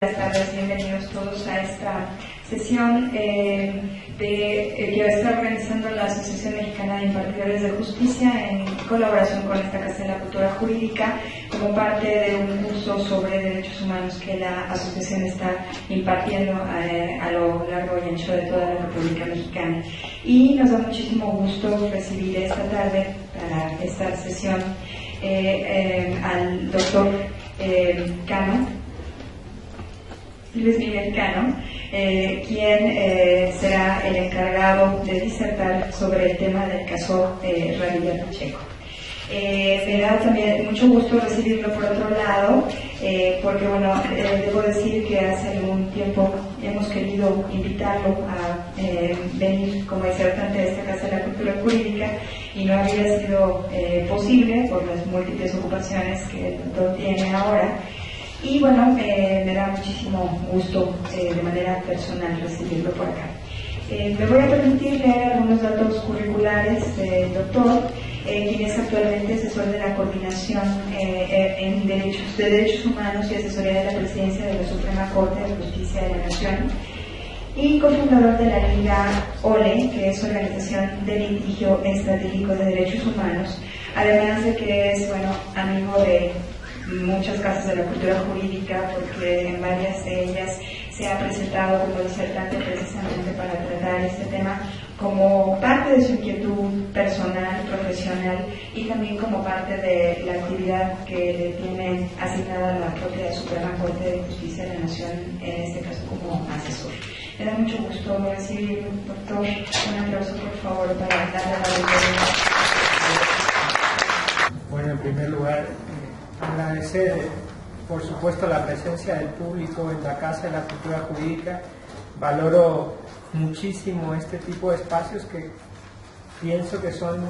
Buenas tardes, bienvenidos todos a esta sesión que va a estar organizando la Asociación Mexicana de Impartidores de Justicia en colaboración con esta Casa de la Cultura Jurídica como parte de un curso sobre derechos humanos que la asociación está impartiendo a lo largo y ancho de toda la República Mexicana. Y nos da muchísimo gusto recibir esta tarde para esta sesión al doctor Cano, Luis Miguel Cano, quien será el encargado de disertar sobre el tema del caso Radilla Pacheco. Me da también mucho gusto recibirlo por otro lado, porque bueno, debo decir que hace algún tiempo hemos querido invitarlo a venir como disertante de esta Casa de la Cultura Jurídica y no había sido posible por las múltiples ocupaciones que el doctor tiene ahora. Y bueno, me da muchísimo gusto de manera personal recibirlo por acá. Me voy a permitir leer algunos datos curriculares del doctor, quien es actualmente asesor de la Coordinación en Derechos Humanos y Asesoría de la Presidencia de la Suprema Corte de Justicia de la Nación y cofundador de la Liga OLE, que es Organización de Litigio Estratégico de Derechos Humanos, además de que es, bueno, amigo de muchas casas de la cultura jurídica, porque en varias de ellas se ha presentado como disertante precisamente para tratar este tema como parte de su inquietud personal, profesional y también como parte de la actividad que le tiene asignada la propia Suprema Corte de Justicia de la Nación, en este caso como asesor. Me da mucho gusto recibir, doctor, un aplauso por favor para darle la bienvenida. Bueno, en primer lugar, agradecer, por supuesto, la presencia del público en la Casa de la Cultura Jurídica. Valoro muchísimo este tipo de espacios que pienso que son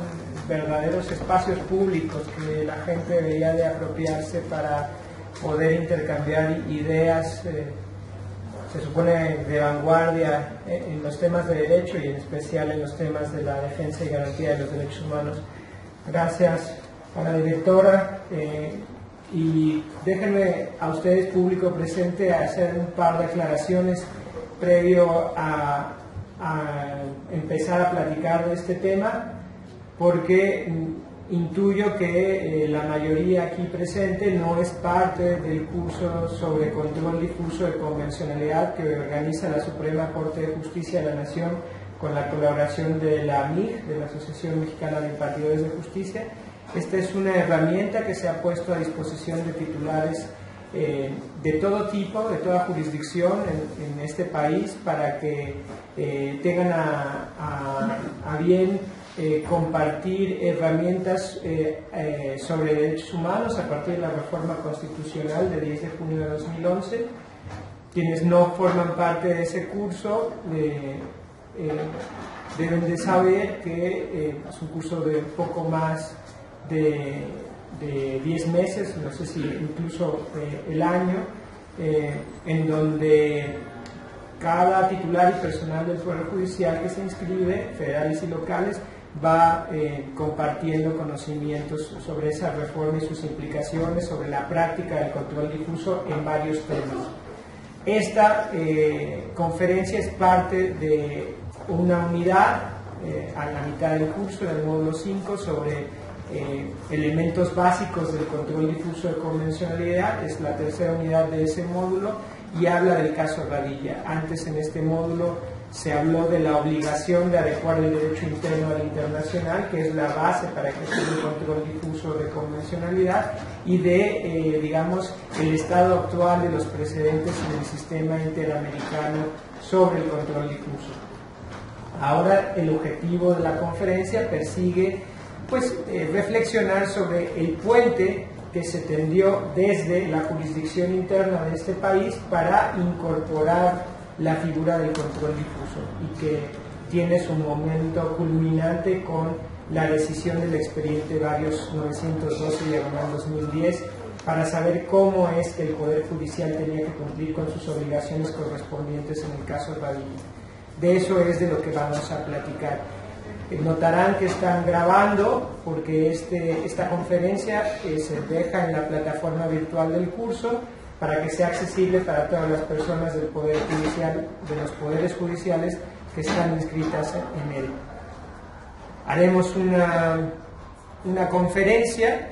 verdaderos espacios públicos que la gente debería de apropiarse para poder intercambiar ideas, se supone de vanguardia en los temas de derecho y en especial en los temas de la defensa y garantía de los derechos humanos. Gracias a la directora. Y déjenme a ustedes, público presente, hacer un par de aclaraciones previo a empezar a platicar de este tema, porque intuyo que la mayoría aquí presente no es parte del curso sobre control difuso de convencionalidad que organiza la Suprema Corte de Justicia de la Nación con la colaboración de la AMIJ, de la Asociación Mexicana de Impartidores de Justicia. Esta es una herramienta que se ha puesto a disposición de titulares de todo tipo, de toda jurisdicción en este país, para que tengan a bien compartir herramientas sobre derechos humanos a partir de la reforma constitucional de 10 de junio de 2011. Quienes no forman parte de ese curso deben de saber que es un curso de poco más de 10 meses, no sé si incluso el año, en donde cada titular y personal del Poder Judicial que se inscribe, federales y locales, va compartiendo conocimientos sobre esa reforma y sus implicaciones, sobre la práctica del control difuso en varios temas. Esta conferencia es parte de una unidad a la mitad del curso, del módulo 5, sobre elementos básicos del control difuso de convencionalidad. Es la tercera unidad de ese módulo y habla del caso Radilla. Antes, en este módulo, se habló de la obligación de adecuar el derecho interno al internacional, que es la base para que sea el control difuso de convencionalidad, y de, digamos, el estado actual de los precedentes en el sistema interamericano sobre el control difuso. Ahora, el objetivo de la conferencia persigue reflexionar sobre el puente que se tendió desde la jurisdicción interna de este país para incorporar la figura del control difuso, y que tiene su momento culminante con la decisión del expediente Varios 912/2010 para saber cómo es que el Poder Judicial tenía que cumplir con sus obligaciones correspondientes en el caso Radilla. De eso es de lo que vamos a platicar. Notarán que están grabando porque esta conferencia se deja en la plataforma virtual del curso. para que sea accesible para todas las personas del Poder Judicial, de los poderes judiciales que están inscritas en él. Haremos una conferencia,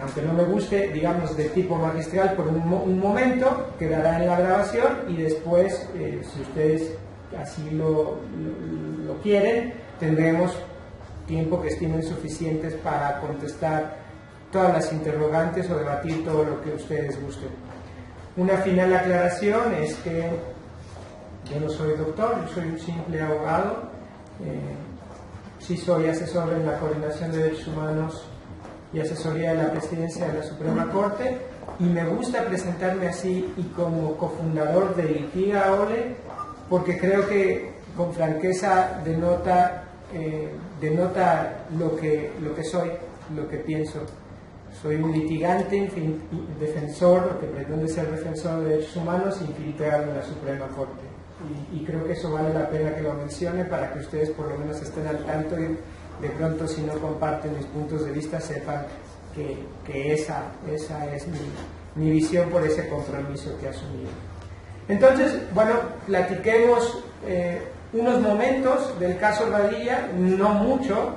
aunque no me guste, digamos, de tipo magistral por un momento, quedará en la grabación y después, si ustedes así lo quieren, tendremos tiempo que estimen suficientes para contestar todas las interrogantes o debatir todo lo que ustedes gusten. Una final aclaración es que yo no soy doctor, yo soy un simple abogado, sí soy asesor en la Coordinación de Derechos Humanos y asesoría de la Presidencia de la Suprema Corte, y me gusta presentarme así y como cofundador de Litiga Ole, porque creo que con franqueza denota lo que soy, lo que pienso. Soy un litigante, defensor, lo que pretende ser defensor de derechos humanos, infiltrado en la Suprema Corte. Y creo que eso vale la pena que lo mencione para que ustedes por lo menos estén al tanto y de pronto, si no comparten mis puntos de vista, sepan que esa es mi visión por ese compromiso que he asumido. Entonces, bueno, platiquemos unos momentos del caso Radilla, no mucho.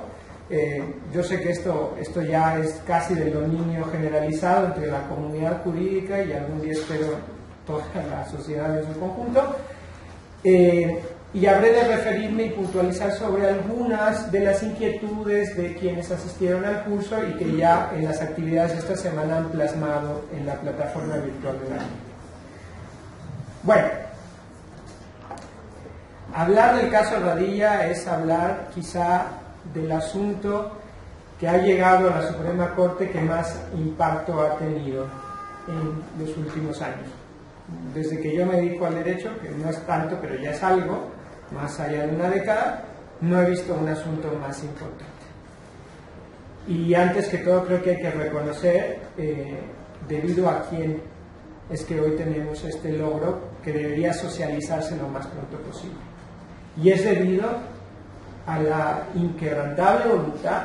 Yo sé que esto ya es casi del dominio generalizado entre la comunidad jurídica y algún día espero toda la sociedad en su conjunto. Y habré de referirme y puntualizar sobre algunas de las inquietudes de quienes asistieron al curso y que ya en las actividades de esta semana han plasmado en la plataforma virtual de la NIE. Bueno, hablar del caso Radilla es hablar quizá del asunto que ha llegado a la Suprema Corte que más impacto ha tenido en los últimos años. Desde que yo me dedico al derecho, que no es tanto, pero ya es algo, más allá de una década, no he visto un asunto más importante. Y antes que todo creo que hay que reconocer debido a quién es que hoy tenemos este logro que debería socializarse lo más pronto posible. Y es debido a la inquebrantable voluntad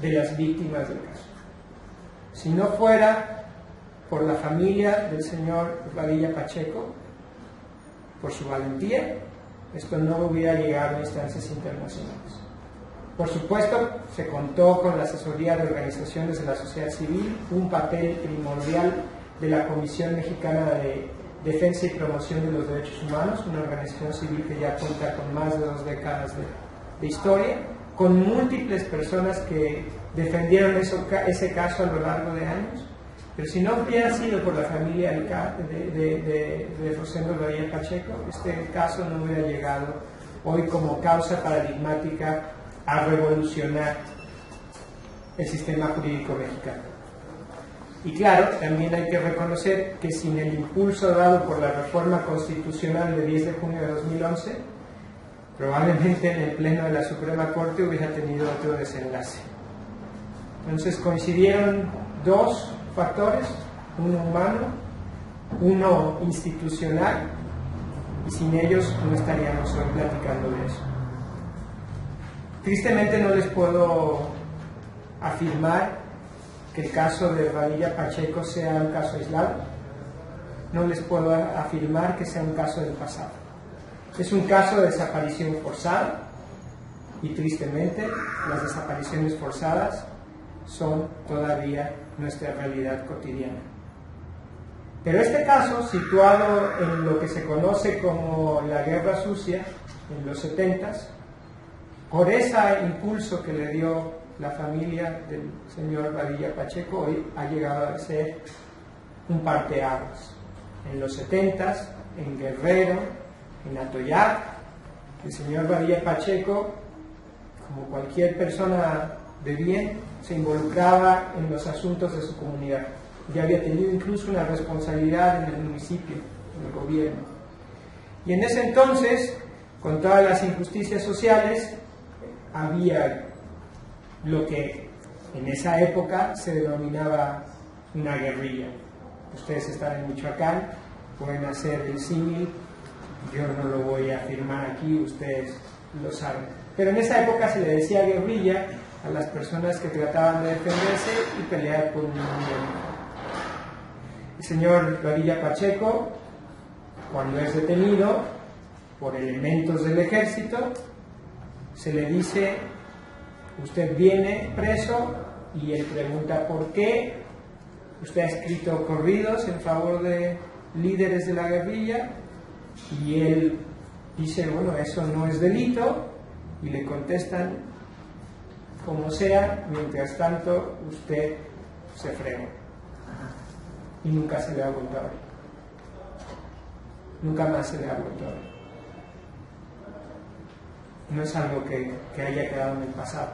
de las víctimas del caso. Si no fuera por la familia del señor Radilla Pacheco, por su valentía, esto no hubiera llegado a instancias internacionales. Por supuesto, se contó con la asesoría de organizaciones de la sociedad civil, un papel primordial de la Comisión Mexicana de Defensa y Promoción de los Derechos Humanos, una organización civil que ya cuenta con más de 2 décadas de historia, con múltiples personas que defendieron ese caso a lo largo de años. Pero si no hubiera sido por la familia de Rosendo Radilla Pacheco, este caso no hubiera llegado hoy como causa paradigmática a revolucionar el sistema jurídico mexicano. Y claro, también hay que reconocer que sin el impulso dado por la reforma constitucional del 10 de junio de 2011, probablemente en el Pleno de la Suprema Corte hubiera tenido otro desenlace. Entonces coincidieron 2 factores, uno humano, uno institucional, y sin ellos no estaríamos hoy platicando de eso. Tristemente no les puedo afirmar que el caso de Radilla Pacheco sea un caso aislado, no les puedo afirmar que sea un caso del pasado. Es un caso de desaparición forzada y tristemente las desapariciones forzadas son todavía nuestra realidad cotidiana. Pero este caso, situado en lo que se conoce como la Guerra Sucia, en los 70s, por ese impulso que le dio la familia del señor Radilla Pacheco, hoy ha llegado a ser un parteaguas. En los 70s, en Guerrero, en Atoyac, el señor Radilla Pacheco, como cualquier persona de bien, se involucraba en los asuntos de su comunidad. Ya había tenido incluso una responsabilidad en el municipio, en el gobierno. Y en ese entonces, con todas las injusticias sociales, había lo que en esa época se denominaba una guerrilla. Ustedes están en Michoacán, pueden hacer el símil, yo no lo voy a afirmar aquí, ustedes lo saben. Pero en esa época se le decía guerrilla a las personas que trataban de defenderse y pelear por un mundo. El señor Radilla Pacheco, cuando es detenido por elementos del ejército, se le dice: usted viene preso, y él pregunta por qué. Usted ha escrito corridos en favor de líderes de la guerrilla, y él dice: bueno, eso no es delito, y le contestan: como sea, mientras tanto usted se fregó. Y nunca se le ha vuelto a ver. Nunca más se le ha vuelto a ver. No es algo que haya quedado en el pasado.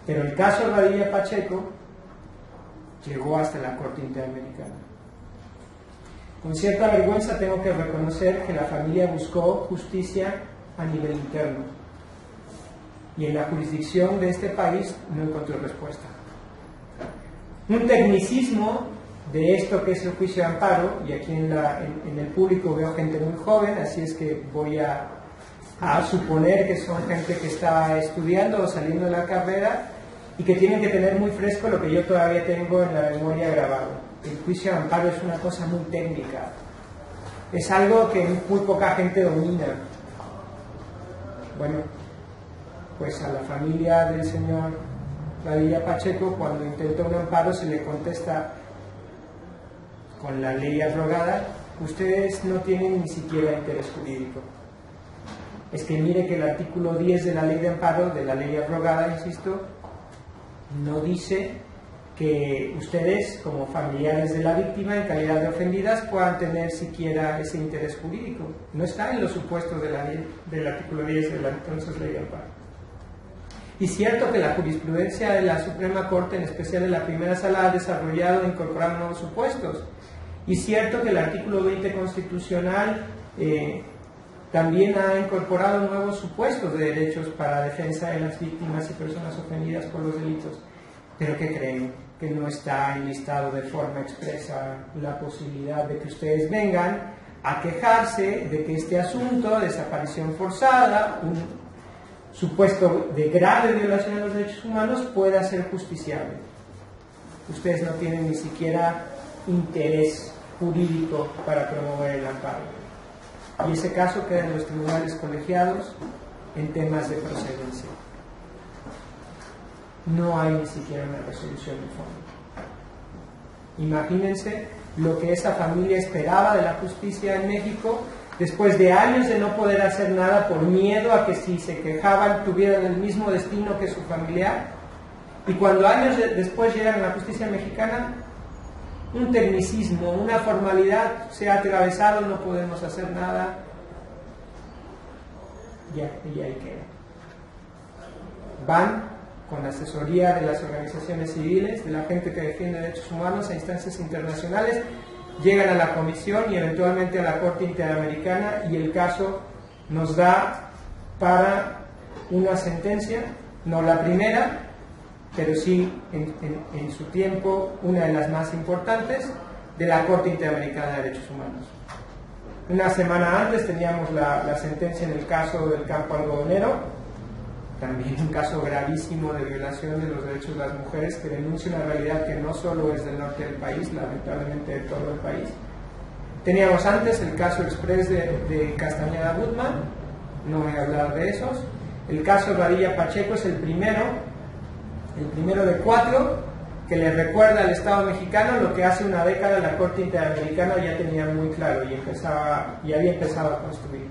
Pero el caso Radilla Pacheco llegó hasta la Corte Interamericana. Con cierta vergüenza tengo que reconocer que la familia buscó justicia a nivel interno, y en la jurisdicción de este país no encontró respuesta. Un tecnicismo de esto que es el juicio de amparo, y aquí en el público veo gente muy joven, así es que voy a suponer que son gente que está estudiando o saliendo de la carrera y que tienen que tener muy fresco lo que yo todavía tengo en la memoria grabado. El juicio de amparo es una cosa muy técnica, es algo que muy poca gente domina. Bueno, pues a la familia del señor Radilla Pacheco, cuando intenta un amparo, se le contesta con la ley abrogada: ustedes no tienen ni siquiera interés jurídico. Es que mire que el artículo 10 de la ley de amparo, de la ley abrogada, insisto, no dice que ustedes, como familiares de la víctima, en calidad de ofendidas, puedan tener siquiera ese interés jurídico. No está en los supuestos de la ley, del artículo 10 de la entonces ley de amparo. Y cierto que la jurisprudencia de la Suprema Corte, en especial de la primera sala, ha desarrollado e incorporado nuevos supuestos. Y cierto que el artículo 20 constitucional también ha incorporado nuevos supuestos de derechos para defensa de las víctimas y personas ofendidas por los delitos. Pero ¿qué creen? Que no está enlistado de forma expresa la posibilidad de que ustedes vengan a quejarse de que este asunto, desaparición forzada, un supuesto de grave violación de los derechos humanos, pueda ser justiciable. Ustedes no tienen ni siquiera interés jurídico para promover el amparo. Y ese caso queda en los tribunales colegiados en temas de procedencia. No hay ni siquiera una resolución de fondo. Imagínense lo que esa familia esperaba de la justicia en México, después de años de no poder hacer nada por miedo a que si se quejaban tuvieran el mismo destino que su familiar, y cuando años después llegan a la justicia mexicana, un tecnicismo, una formalidad se ha atravesado, no podemos hacer nada, y ahí queda. Van con asesoría de las organizaciones civiles, de la gente que defiende derechos humanos, a instancias internacionales, llegan a la comisión y eventualmente a la Corte Interamericana, y el caso nos da para una sentencia, no la primera, pero sí en su tiempo una de las más importantes, de la Corte Interamericana de Derechos Humanos. Una semana antes teníamos la sentencia en el caso del campo algodonero, también un caso gravísimo de violación de los derechos de las mujeres, que denuncia una realidad que no solo es del norte del país, lamentablemente de todo el país. Teníamos antes el caso express de Castañeda Gutman, no voy a hablar de esos. El caso Radilla Pacheco es el primero de 4 que le recuerda al Estado mexicano lo que hace una década la Corte Interamericana ya tenía muy claro y había empezado a construir: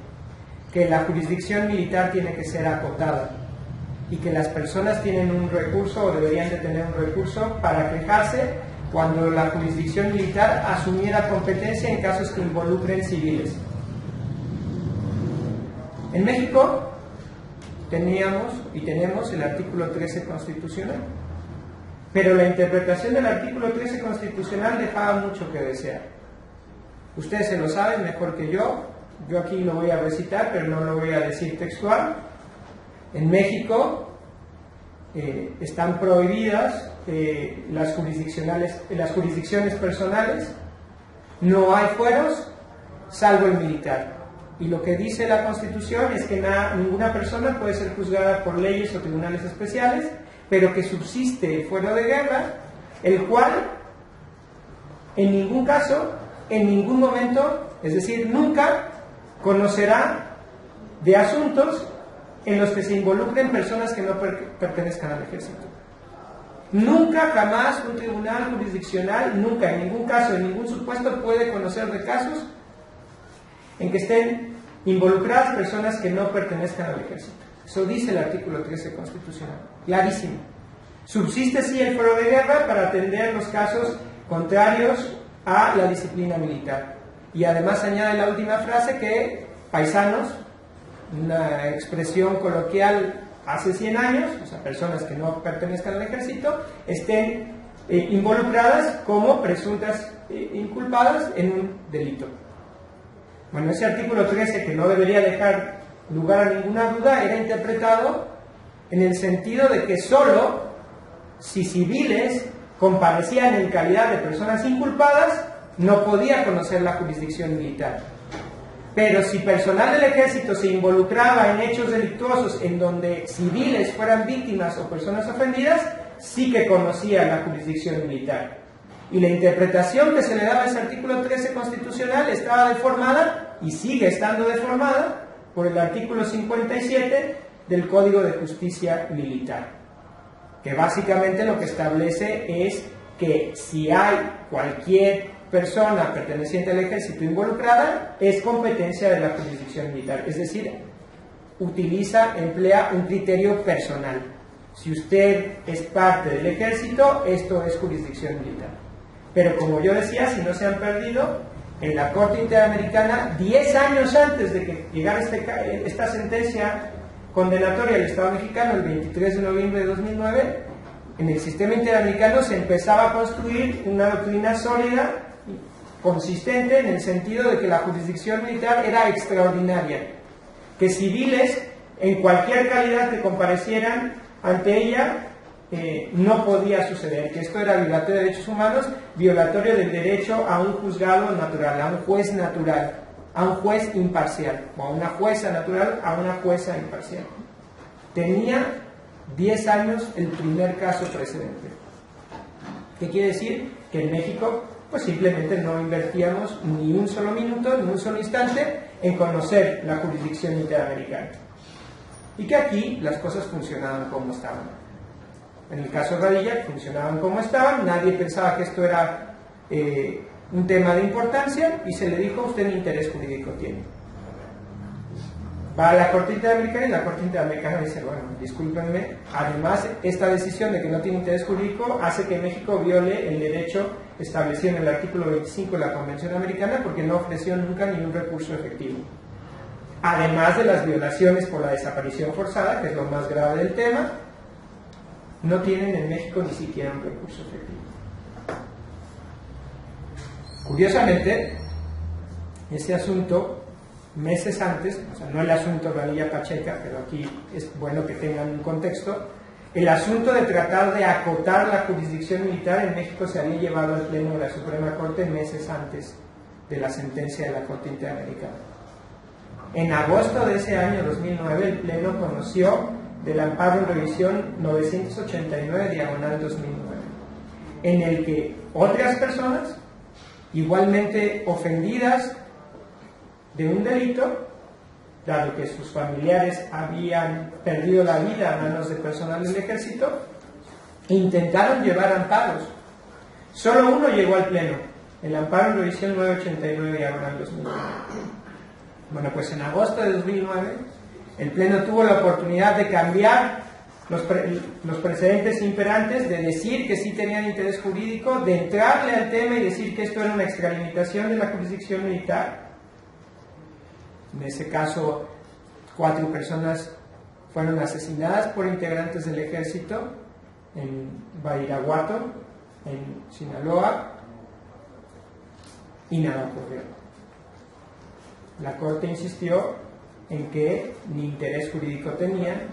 que la jurisdicción militar tiene que ser acotada y que las personas tienen un recurso, o deberían de tener un recurso, para quejarse cuando la jurisdicción militar asumiera competencia en casos que involucren civiles. En México teníamos y tenemos el artículo 13 constitucional, pero la interpretación del artículo 13 constitucional dejaba mucho que desear. Ustedes se lo saben mejor que yo aquí lo voy a recitar, pero no lo voy a decir textual. En México están prohibidas las jurisdicciones personales, no hay fueros salvo el militar. Y lo que dice la Constitución es que ninguna persona puede ser juzgada por leyes o tribunales especiales, pero que subsiste el fuero de guerra, el cual en ningún caso, en ningún momento, es decir, nunca conocerá de asuntos en los que se involucren personas que no pertenezcan al ejército. Nunca, jamás, un tribunal jurisdiccional, nunca, en ningún caso, en ningún supuesto, puede conocer de casos en que estén involucradas personas que no pertenezcan al ejército. Eso dice el artículo 13 constitucional, clarísimo. Subsiste sí el fuero de guerra para atender los casos contrarios a la disciplina militar. Y además añade la última frase que paisanos, una expresión coloquial hace 100 años, o sea, personas que no pertenezcan al ejército, estén involucradas como presuntas inculpadas en un delito. Bueno, ese artículo 13, que no debería dejar lugar a ninguna duda, era interpretado en el sentido de que solo si civiles comparecían en calidad de personas inculpadas, no podía conocer la jurisdicción militar. Pero si personal del ejército se involucraba en hechos delictuosos en donde civiles fueran víctimas o personas ofendidas, sí que conocía la jurisdicción militar. Y la interpretación que se le daba a ese artículo 13 constitucional estaba deformada, y sigue estando deformada, por el artículo 57 del Código de Justicia Militar, que básicamente lo que establece es que si hay cualquier persona perteneciente al ejército involucrada, es competencia de la jurisdicción militar, es decir, emplea un criterio personal. Si usted es parte del ejército, esto es jurisdicción militar. Pero como yo decía, si no se han perdido, en la Corte Interamericana, 10 años antes de que llegara esta sentencia condenatoria al Estado mexicano, el 23 de noviembre de 2009, en el sistema interamericano se empezaba a construir una doctrina sólida, consistente, en el sentido de que la jurisdicción militar era extraordinaria, que civiles, en cualquier calidad que comparecieran ante ella, no podía suceder, que esto era violatorio de derechos humanos, violatorio del derecho a un juzgado natural, a un juez natural, a un juez imparcial, o a una jueza natural, a una jueza imparcial. Tenía 10 años el primer caso precedente. ¿Qué quiere decir? Que en México pues simplemente no invertíamos ni un solo minuto, ni un solo instante en conocer la jurisdicción interamericana. Y que aquí las cosas funcionaban como estaban. En el caso de Radilla funcionaban como estaban, nadie pensaba que esto era un tema de importancia y se le dijo: usted ni interés jurídico tiene. Va a la Corte Interamericana y la Corte Interamericana dice: bueno, discúlpenme, además esta decisión de que no tiene interés jurídico hace que México viole el derecho establecido en el artículo 25 de la Convención Americana, porque no ofreció nunca ningún recurso efectivo. Además de las violaciones por la desaparición forzada, que es lo más grave del tema, no tienen en México ni siquiera un recurso efectivo. Curiosamente, ese asunto, meses antes, o sea, no el asunto Radilla Pacheca, pero aquí es bueno que tengan un contexto, el asunto de tratar de acotar la jurisdicción militar en México se había llevado al Pleno de la Suprema Corte meses antes de la sentencia de la Corte Interamericana. En agosto de ese año 2009, el Pleno conoció del amparo en revisión 989/2009, en el que otras personas, igualmente ofendidas de un delito, dado que sus familiares habían perdido la vida a manos de personal del ejército, intentaron llevar amparos. Solo uno llegó al Pleno, el amparo en revisión 989/2009. Bueno, pues en agosto de 2009, el Pleno tuvo la oportunidad de cambiar los precedentes imperantes, de decir que sí tenían interés jurídico, de entrarle al tema y decir que esto era una extralimitación de la jurisdicción militar. En ese caso, 4 personas fueron asesinadas por integrantes del ejército en Badiraguato, en Sinaloa, y nada ocurrió. La Corte insistió en que ni interés jurídico tenían,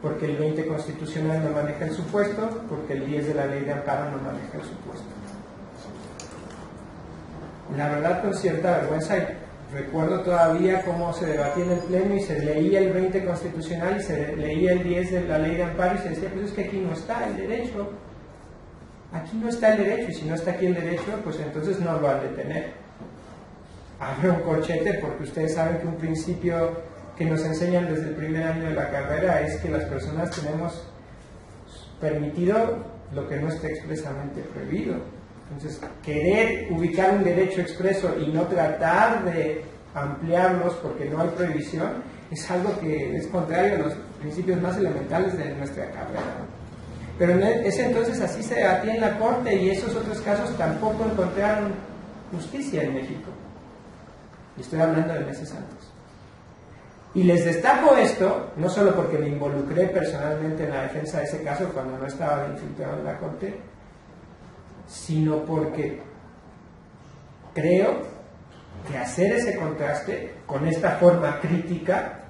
porque el 20 constitucional no maneja el supuesto, porque el 10 de la ley de amparo no maneja el supuesto. La verdad, con cierta vergüenza, recuerdo todavía cómo se debatía en el Pleno y se leía el 20 constitucional y se leía el 10 de la ley de amparo y se decía: pues es que aquí no está el derecho. aquí no está el derecho, y si no está aquí el derecho, pues entonces no lo han de tener. Abre un corchete, porque ustedes saben que un principio que nos enseñan desde el primer año de la carrera es que las personas tenemos permitido lo que no está expresamente prohibido. Entonces, querer ubicar un derecho expreso y no tratar de ampliarlos porque no hay prohibición es algo que es contrario a los principios más elementales de nuestra carrera. Pero en ese entonces así se debatía en la Corte, y esos otros casos tampoco encontraron justicia en México. Y estoy hablando de meses antes. Y les destaco esto, no solo porque me involucré personalmente en la defensa de ese caso cuando no estaba infiltrado en la Corte, sino porque creo que hacer ese contraste con esta forma crítica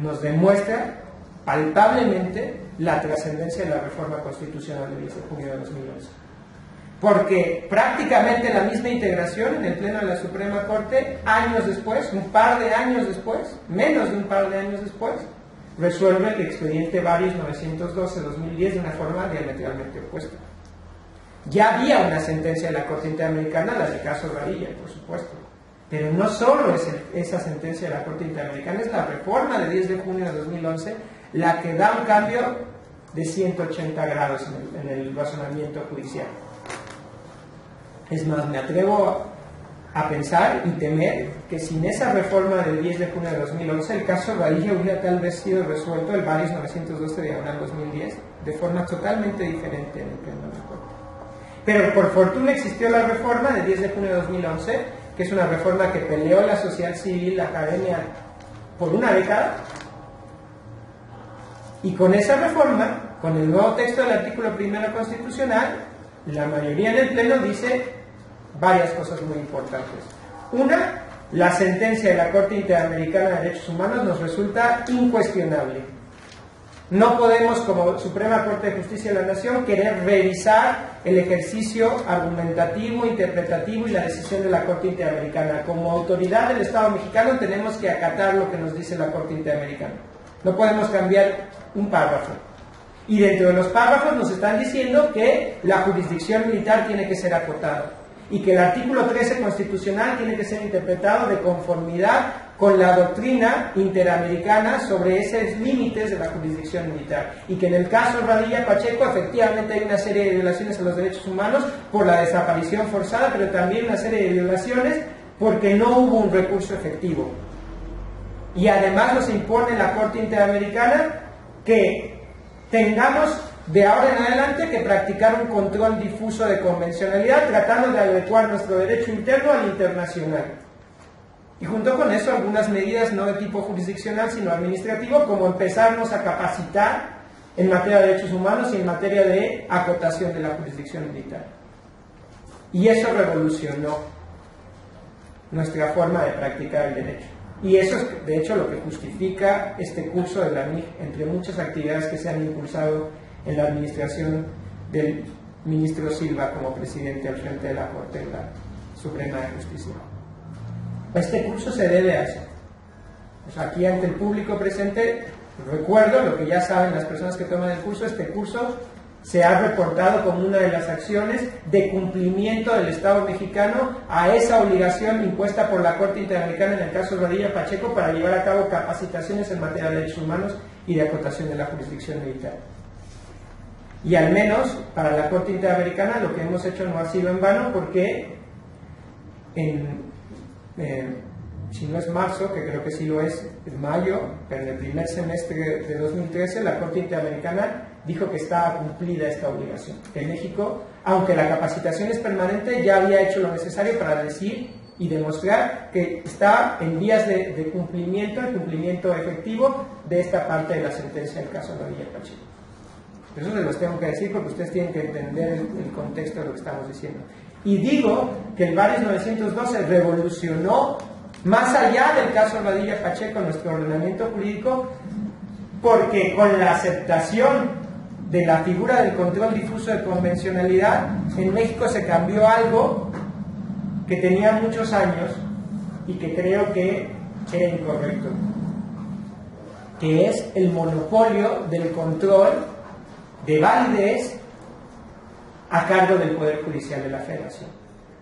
nos demuestra palpablemente la trascendencia de la reforma constitucional del 10 de junio de 2011. Porque prácticamente la misma integración en el Pleno de la Suprema Corte, años después, un par de años después, menos de un par de años después, resuelve el expediente Varios 912-2010 de una forma diametralmente opuesta. Ya había una sentencia de la Corte Interamericana, la del caso Radilla, por supuesto. Pero no solo es esa sentencia de la Corte Interamericana, es la reforma de 10 de junio de 2011 la que da un cambio de 180 grados en el razonamiento judicial. Es más, me atrevo a pensar y temer que sin esa reforma del 10 de junio de 2011 el caso Radilla hubiera tal vez sido resuelto el Varios 912-2010 de forma totalmente diferente en el Pleno de la Corte. Pero por fortuna existió la reforma del 10 de junio de 2011, que es una reforma que peleó la sociedad civil, la academia, por una década. Y con esa reforma, con el nuevo texto del artículo primero constitucional, la mayoría del Pleno dice varias cosas muy importantes. Una, la sentencia de la Corte Interamericana de Derechos Humanos nos resulta incuestionable. No podemos, como Suprema Corte de Justicia de la Nación, querer revisar el ejercicio argumentativo, interpretativo y la decisión de la Corte Interamericana. Como autoridad del Estado mexicano tenemos que acatar lo que nos dice la Corte Interamericana. No podemos cambiar un párrafo. Y dentro de los párrafos nos están diciendo que la jurisdicción militar tiene que ser acotada y que el artículo 13 constitucional tiene que ser interpretado de conformidad con la doctrina interamericana sobre esos límites de la jurisdicción militar, y que en el caso Radilla Pacheco efectivamente hay una serie de violaciones a los derechos humanos por la desaparición forzada, pero también una serie de violaciones porque no hubo un recurso efectivo. Y además nos impone la Corte Interamericana que tengamos de ahora en adelante que practicar un control difuso de convencionalidad, tratando de adecuar nuestro derecho interno al internacional. Y junto con eso algunas medidas no de tipo jurisdiccional sino administrativo, como empezarnos a capacitar en materia de derechos humanos y en materia de acotación de la jurisdicción militar. Y eso revolucionó nuestra forma de practicar el derecho. Y eso es, de hecho, lo que justifica este curso de la MIG, entre muchas actividades que se han impulsado en la administración del ministro Silva como presidente al frente de la Corte de la Suprema de Justicia. Este curso se debe a eso. O sea, aquí ante el público presente, recuerdo lo que ya saben las personas que toman el curso: este curso se ha reportado como una de las acciones de cumplimiento del Estado mexicano a esa obligación impuesta por la Corte Interamericana en el caso de Radilla Pacheco para llevar a cabo capacitaciones en materia de derechos humanos y de acotación de la jurisdicción militar. Y al menos para la Corte Interamericana lo que hemos hecho no ha sido en vano, porque si no es marzo, que creo que sí lo es mayo, pero en el primer semestre de 2013 la Corte Interamericana dijo que estaba cumplida esta obligación. Que México, aunque la capacitación es permanente, ya había hecho lo necesario para decir y demostrar que está en vías de cumplimiento, el cumplimiento efectivo de esta parte de la sentencia del caso de Radilla Pacheco. Eso se los tengo que decir porque ustedes tienen que entender el contexto de lo que estamos diciendo. Y digo que el Varios 912 revolucionó, más allá del caso Radilla Pacheco, nuestro ordenamiento jurídico, porque con la aceptación de la figura del control difuso de convencionalidad, en México se cambió algo que tenía muchos años y que creo que era incorrecto, que es el monopolio del control de validez a cargo del Poder Judicial de la Federación.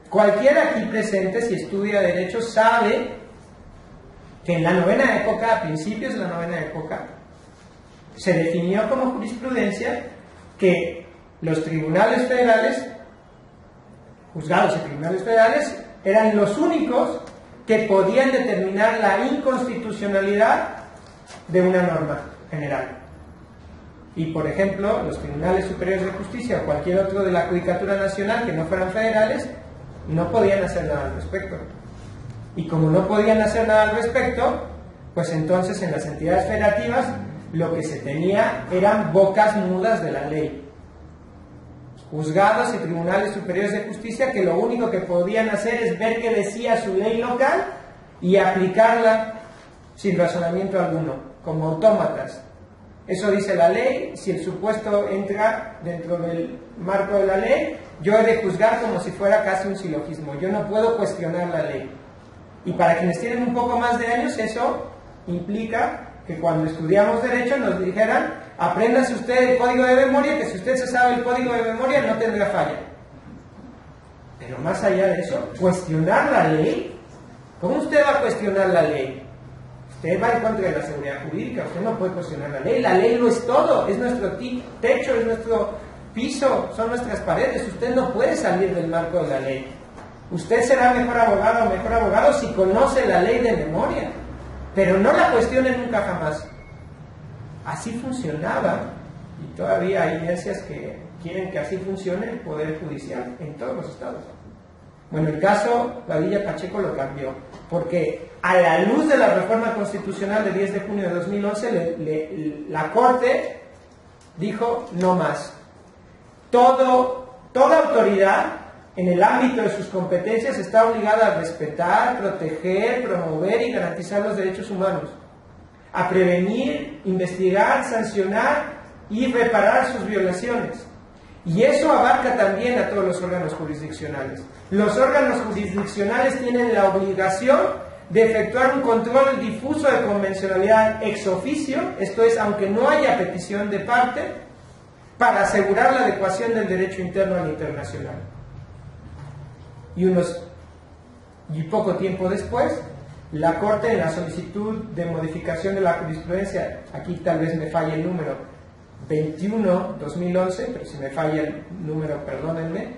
Cualquiera aquí presente, si estudia Derecho, sabe que en la novena época, a principios de la novena época, se definió como jurisprudencia que los tribunales federales, juzgados y tribunales federales, eran los únicos que podían determinar la inconstitucionalidad de una norma general. Y, por ejemplo, los tribunales superiores de justicia o cualquier otro de la Judicatura Nacional que no fueran federales, no podían hacer nada al respecto. Y como no podían hacer nada al respecto, pues entonces en las entidades federativas lo que se tenía eran bocas mudas de la ley. Juzgados y tribunales superiores de justicia que lo único que podían hacer es ver qué decía su ley local y aplicarla sin razonamiento alguno, como autómatas. Eso dice la ley, si el supuesto entra dentro del marco de la ley, yo he de juzgar como si fuera casi un silogismo, yo no puedo cuestionar la ley. Y para quienes tienen un poco más de años, eso implica que cuando estudiamos Derecho nos dijeran: apréndase usted el código de memoria, que si usted se sabe el código de memoria no tendrá falla. Pero más allá de eso, cuestionar la ley. ¿Cómo usted va a cuestionar la ley? Usted va en contra de la seguridad jurídica, usted no puede cuestionar la ley. La ley lo es todo, es nuestro techo, es nuestro piso, son nuestras paredes. Usted no puede salir del marco de la ley. Usted será mejor abogado o mejor abogado si conoce la ley de memoria, pero no la cuestione nunca jamás. Así funcionaba, y todavía hay inercias que quieren que así funcione el Poder Judicial en todos los estados. Bueno, el caso Padilla Pacheco lo cambió, porque a la luz de la reforma constitucional de 10 de junio de 2011, la Corte dijo: no más. Toda autoridad en el ámbito de sus competencias está obligada a respetar, proteger, promover y garantizar los derechos humanos, a prevenir, investigar, sancionar y reparar sus violaciones. Y eso abarca también a todos los órganos jurisdiccionales. Los órganos jurisdiccionales tienen la obligación de efectuar un control difuso de convencionalidad ex oficio, esto es, aunque no haya petición de parte, para asegurar la adecuación del derecho interno al internacional. Y poco tiempo después, la Corte, en la solicitud de modificación de la jurisprudencia, aquí tal vez me falle el número, 21-2011, pero si me falla el número, perdónenme,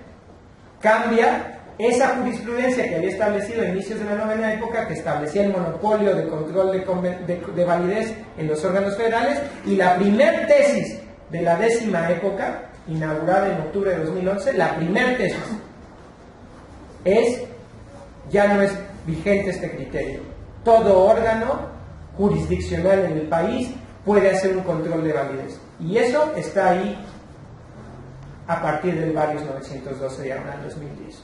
cambia esa jurisprudencia que había establecido a inicios de la novena época, que establecía el monopolio de control de validez en los órganos federales, y la primer tesis de la 10ª época, inaugurada en octubre de 2011, la primer tesis ya no es vigente este criterio. Todo órgano jurisdiccional en el país puede hacer un control de validez. Y eso está ahí a partir del Varios 912 diagonal 2010.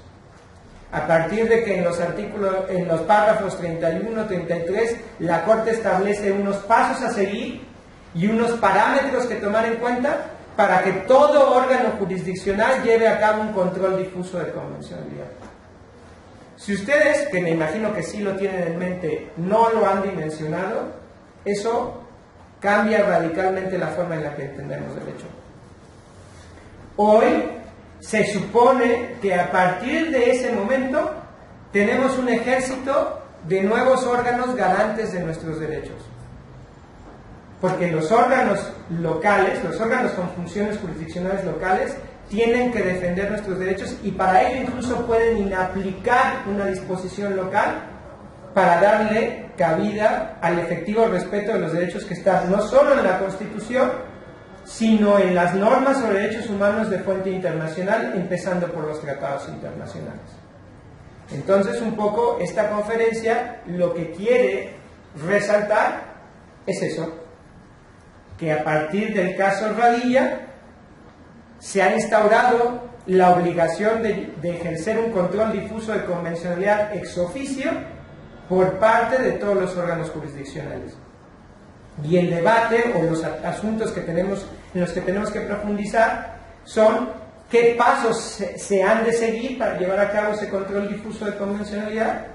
A partir de que en los párrafos 31, 33, la Corte establece unos pasos a seguir y unos parámetros que tomar en cuenta para que todo órgano jurisdiccional lleve a cabo un control difuso de convencionalidad. Si ustedes, que me imagino que sí lo tienen en mente, no lo han dimensionado, eso cambia radicalmente la forma en la que entendemos derecho. Hoy se supone que a partir de ese momento tenemos un ejército de nuevos órganos garantes de nuestros derechos. Porque los órganos locales, los órganos con funciones jurisdiccionales locales, tienen que defender nuestros derechos y para ello incluso pueden inaplicar una disposición local para darle cabida al efectivo respeto de los derechos que están no solo en la Constitución, sino en las normas sobre derechos humanos de fuente internacional, empezando por los tratados internacionales. Entonces, un poco esta conferencia lo que quiere resaltar es eso, que a partir del caso Radilla se ha instaurado la obligación de ejercer un control difuso de convencionalidad ex oficio por parte de todos los órganos jurisdiccionales. Y el debate o los asuntos en los que tenemos que profundizar son qué pasos se han de seguir para llevar a cabo ese control difuso de convencionalidad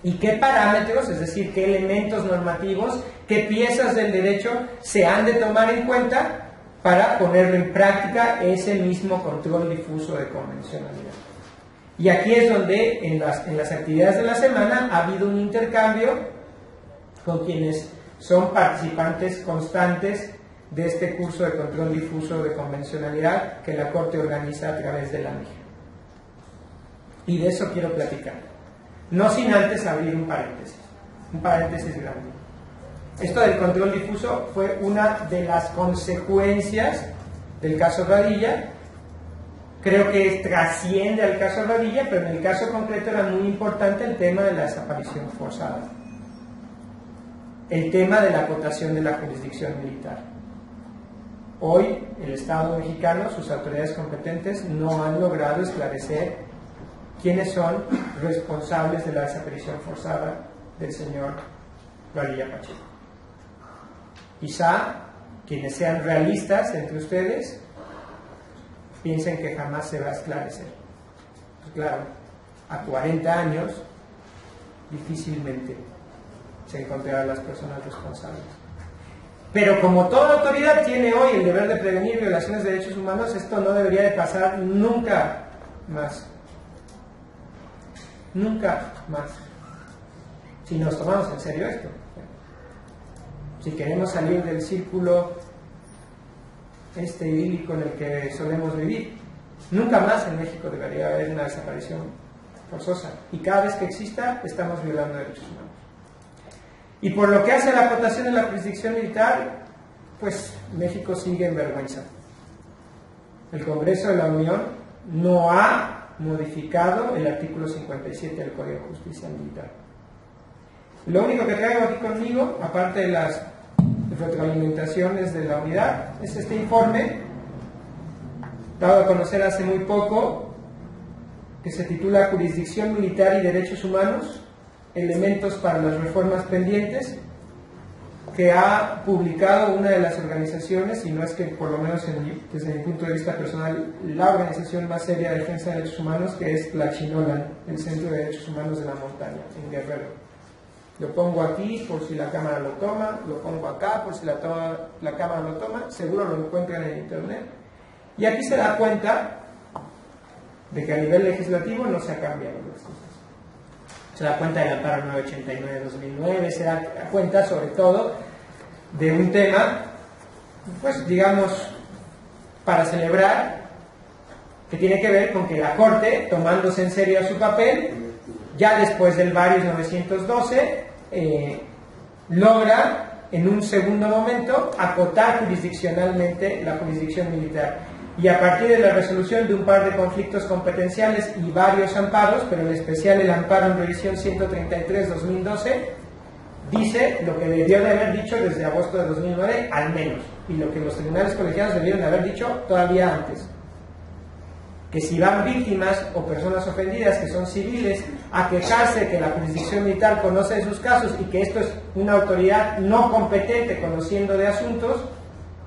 y qué parámetros, es decir, qué elementos normativos, qué piezas del derecho se han de tomar en cuenta para ponerlo en práctica ese mismo control difuso de convencionalidad. Y aquí es donde en las actividades de la semana ha habido un intercambio con quienes son participantes constantes de este curso de control difuso de convencionalidad que la Corte organiza a través de la MIG. Y de eso quiero platicar. No sin antes abrir un paréntesis grande. Esto del control difuso fue una de las consecuencias del caso Radilla. Creo que trasciende al caso Radilla, pero en el caso concreto era muy importante el tema de la desaparición forzada. El tema de la acotación de la jurisdicción militar. Hoy el Estado mexicano, sus autoridades competentes, no han logrado esclarecer quiénes son responsables de la desaparición forzada del señor Radilla Pacheco. Quizá quienes sean realistas entre ustedes piensen que jamás se va a esclarecer. Pues claro, a 40 años difícilmente se encontrarán las personas responsables. Pero como toda autoridad tiene hoy el deber de prevenir violaciones de derechos humanos, esto no debería de pasar nunca más. Nunca más. Si nos tomamos en serio esto. Si queremos salir del círculo idílico en el que solemos vivir, nunca más en México debería haber una desaparición forzosa. Y cada vez que exista, estamos violando derechos humanos. Y por lo que hace a la acotación de la jurisdicción militar, pues México sigue en vergüenza. El Congreso de la Unión no ha modificado el artículo 57 del Código de Justicia Militar. Lo único que traigo aquí conmigo, aparte de las retroalimentaciones de la unidad, es este informe, dado a conocer hace muy poco, que se titula Jurisdicción Militar y Derechos Humanos, elementos para las reformas pendientes, que ha publicado una de las organizaciones, y no es que por lo menos desde mi punto de vista personal, la organización más seria de defensa de derechos humanos, que es la Chinolan, el Centro de Derechos Humanos de la Montaña, en Guerrero. Lo pongo aquí por si la cámara lo toma, lo pongo acá por si la cámara lo toma, seguro lo encuentran en internet. Y aquí se da cuenta de que a nivel legislativo no se ha cambiado las cosas. Se da cuenta del amparo 989 de 2009, se da cuenta sobre todo de un tema, pues digamos, para celebrar, que tiene que ver con que la Corte, tomándose en serio su papel, ya después del Varios 912, logra en un segundo momento acotar jurisdiccionalmente la jurisdicción militar. Y a partir de la resolución de un par de conflictos competenciales y varios amparos, pero en especial el amparo en revisión 133-2012, dice lo que debió de haber dicho desde agosto de 2009 al menos, y lo que los tribunales colegiados debieron de haber dicho todavía antes, que si van víctimas o personas ofendidas que son civiles a quejarse que la jurisdicción militar conoce de sus casos y que esto es una autoridad no competente conociendo de asuntos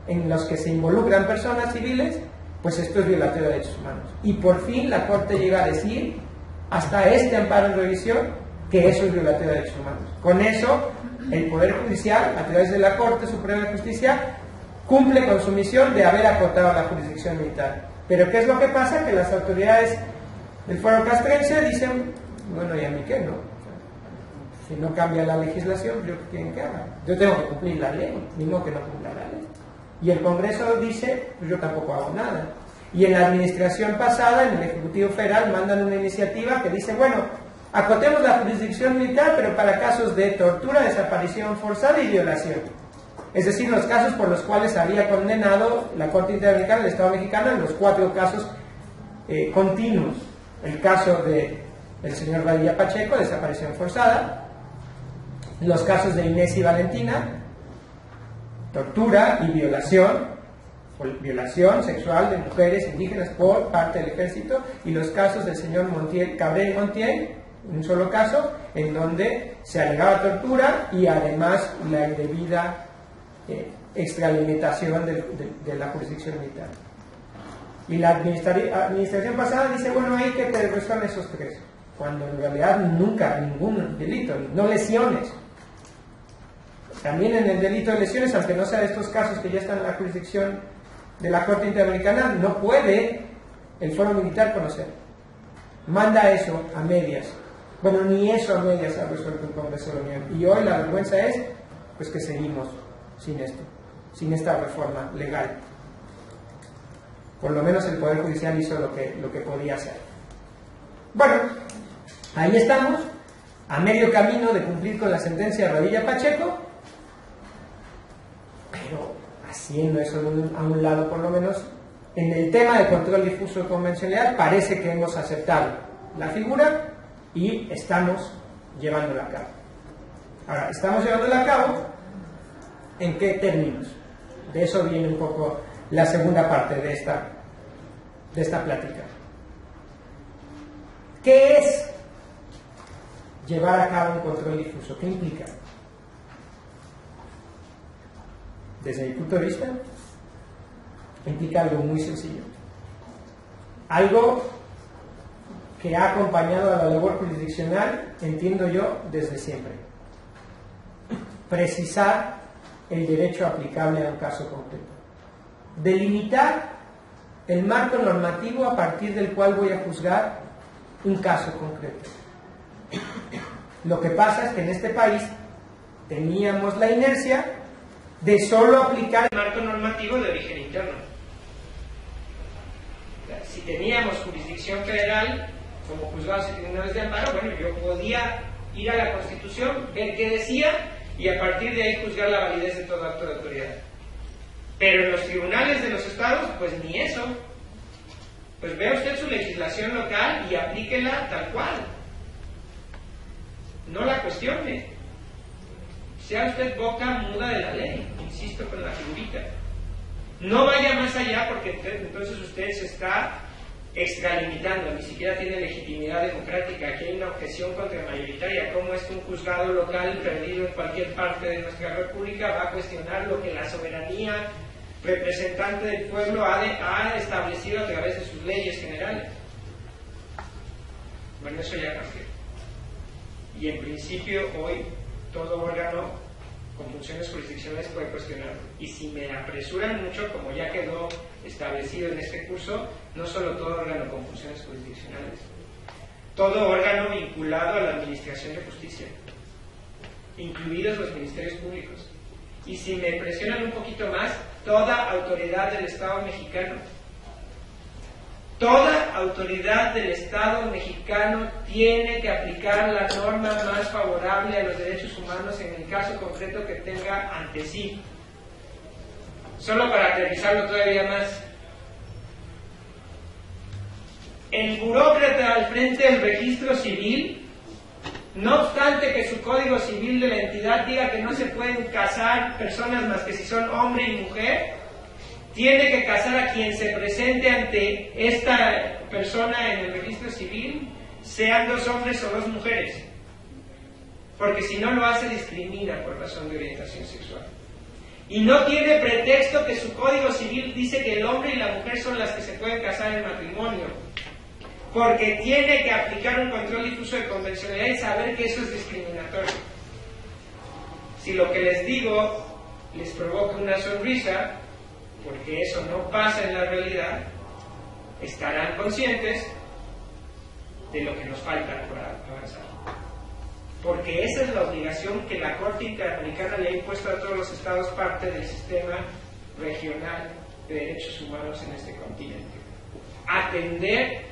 en los que se involucran personas civiles, pues esto es violatorio de derechos humanos. Y por fin la Corte llega a decir, hasta este amparo en revisión, que eso es violatorio de derechos humanos. Con eso, el Poder Judicial, a través de la Corte Suprema de Justicia, cumple con su misión de haber acotado la jurisdicción militar. Pero ¿qué es lo que pasa? Que las autoridades del Foro Castrense dicen, bueno, ¿y a mí qué? No. Si no cambia la legislación, ¿yo qué quieren que haga? Yo tengo que cumplir la ley, ni modo que no cumpla la ley. Y el Congreso dice, pues yo tampoco hago nada. Y en la administración pasada, en el Ejecutivo Federal, mandan una iniciativa que dice, bueno, acotemos la jurisdicción militar, pero para casos de tortura, desaparición forzada y violación. Es decir, los casos por los cuales había condenado la Corte Interamericana del Estado mexicano en los 4 casos continuos. El caso del señor Radilla Pacheco, desaparición forzada, los casos de Inés y Valentina, tortura y violación sexual de mujeres indígenas por parte del ejército, y los casos del señor Cabrera y Montiel, un solo caso, en donde se alegaba tortura y además la indebida extralimitación de la jurisdicción militar. Y la administración pasada dice, bueno, hay que resuelvan esos 3, cuando en realidad nunca ningún delito, no lesiones. También en el delito de lesiones, aunque no sea de estos casos que ya están en la jurisdicción de la Corte Interamericana no puede el Foro Militar conocer. Manda eso a medias. Bueno, ni eso a medias ha resuelto el Congreso de la Unión. Y hoy la vergüenza es pues que seguimos sin esto, sin esta reforma legal. Por lo menos el Poder Judicial hizo lo que podía hacer. Bueno, ahí estamos, a medio camino de cumplir con la sentencia de Radilla Pacheco, pero haciendo eso a un lado por lo menos, en el tema de control difuso de convencionalidad parece que hemos aceptado la figura y estamos llevándola a cabo. Ahora, estamos llevándola a cabo, ¿en qué términos? De eso viene un poco la segunda parte de esta plática. ¿Qué es llevar a cabo un control difuso? ¿Qué implica? Desde mi punto de vista, implica algo muy sencillo. Algo que ha acompañado a la labor jurisdiccional, entiendo yo, desde siempre. Precisar el derecho aplicable a un caso concreto. Delimitar el marco normativo a partir del cual voy a juzgar un caso concreto. Lo que pasa es que en este país teníamos la inercia de solo aplicar el marco normativo de origen interno. Si teníamos jurisdicción federal como juzgados y tribunales de amparo, bueno, yo podía ir a la Constitución, ver qué decía y a partir de ahí juzgar la validez de todo acto de autoridad. Pero en los tribunales de los estados, pues ni eso. Pues vea usted su legislación local y aplíquela tal cual. No la cuestione. Sea usted boca muda de la ley, insisto con la figurita. No vaya más allá porque entonces usted se está extralimitando, ni siquiera tiene legitimidad democrática. Aquí hay una objeción contramayoritaria. ¿Cómo es que un juzgado local perdido en cualquier parte de nuestra república va a cuestionar lo que la soberanía representante del pueblo ha establecido a través de sus leyes generales? Bueno, eso ya cambió. Y en principio hoy todo órgano con funciones jurisdiccionales puede cuestionarlo. Y si me apresuran mucho, como ya quedó establecido en este curso, no solo todo órgano con funciones jurisdiccionales, todo órgano vinculado a la administración de justicia, incluidos los ministerios públicos. Y si me presionan un poquito más, toda autoridad del Estado mexicano. Toda autoridad del Estado mexicano tiene que aplicar la norma más favorable a los derechos humanos en el caso concreto que tenga ante sí. Solo para aterrizarlo todavía más. El burócrata al frente del registro civil, no obstante que su código civil de la entidad diga que no se pueden casar personas más que si son hombre y mujer, tiene que casar a quien se presente ante esta persona en el registro civil, sean dos hombres o dos mujeres, porque si no lo hace discrimina por razón de orientación sexual. Y no tiene pretexto que su código civil dice que el hombre y la mujer son las que se pueden casar en matrimonio, porque tiene que aplicar un control difuso de convencionalidad y saber que eso es discriminatorio. Si lo que les digo les provoca una sonrisa, porque eso no pasa en la realidad, estarán conscientes de lo que nos falta para avanzar. Porque esa es la obligación que la Corte Interamericana le ha impuesto a todos los estados parte del sistema regional de derechos humanos en este continente. Atender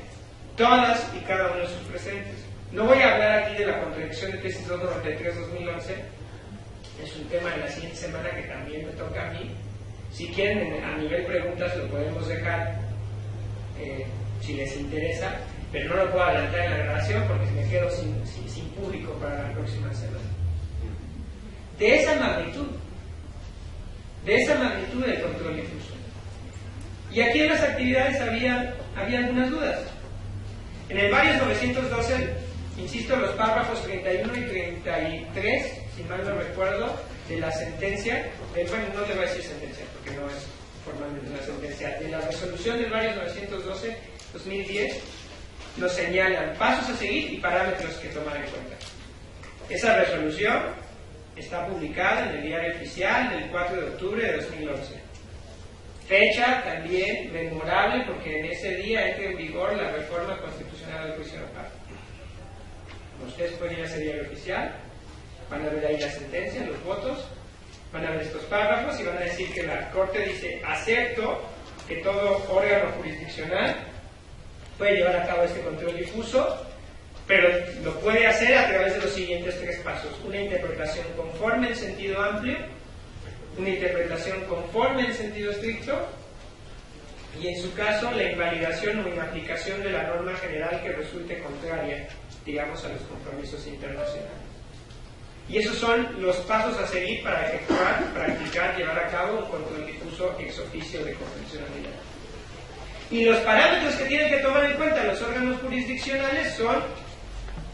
todas y cada uno de sus presentes. No voy a hablar aquí de la contradicción de tesis 293-2011, es un tema de la siguiente semana que también me toca a mí. Si quieren, a nivel preguntas lo podemos dejar, si les interesa, pero no lo puedo adelantar en la grabación porque me quedo sin público para la próxima semana. De esa magnitud del control difuso. Y aquí en las actividades había algunas dudas. En el Varios 912, insisto, los párrafos 31 y 33, si mal no recuerdo, de la sentencia, bueno, no le voy a decir sentencia porque no es formalmente una sentencia, de la resolución del Varios 912-2010, nos señalan pasos a seguir y parámetros que tomar en cuenta. Esa resolución está publicada en el Diario Oficial del 4 de octubre de 2011. Fecha también memorable porque en ese día entra en vigor la reforma constitucional del juicio de parte. Ustedes pueden ir a ese diario oficial, van a ver ahí la sentencia, los votos, van a ver estos párrafos y van a decir que la Corte dice: acepto que todo órgano jurisdiccional puede llevar a cabo este control difuso, pero lo puede hacer a través de los siguientes tres pasos: una interpretación conforme en sentido amplio, una interpretación conforme en sentido estricto, y en su caso la invalidación o inaplicación de la norma general que resulte contraria, digamos, a los compromisos internacionales. Y esos son los pasos a seguir para efectuar, practicar, llevar a cabo un control difuso ex oficio de convencionalidad. Y los parámetros que tienen que tomar en cuenta los órganos jurisdiccionales son,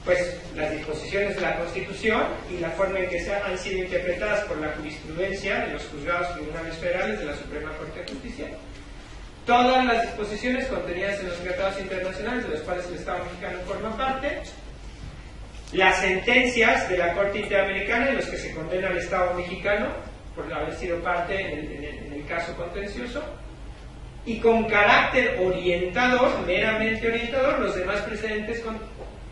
pues, las disposiciones de la Constitución y la forma en que han sido interpretadas por la jurisprudencia de los juzgados tribunales federales de la Suprema Corte de Justicia, todas las disposiciones contenidas en los tratados internacionales de los cuales el Estado mexicano forma parte, las sentencias de la Corte Interamericana en los que se condena al Estado mexicano por haber sido parte en el caso contencioso, y con carácter orientador, meramente orientador, los demás precedentes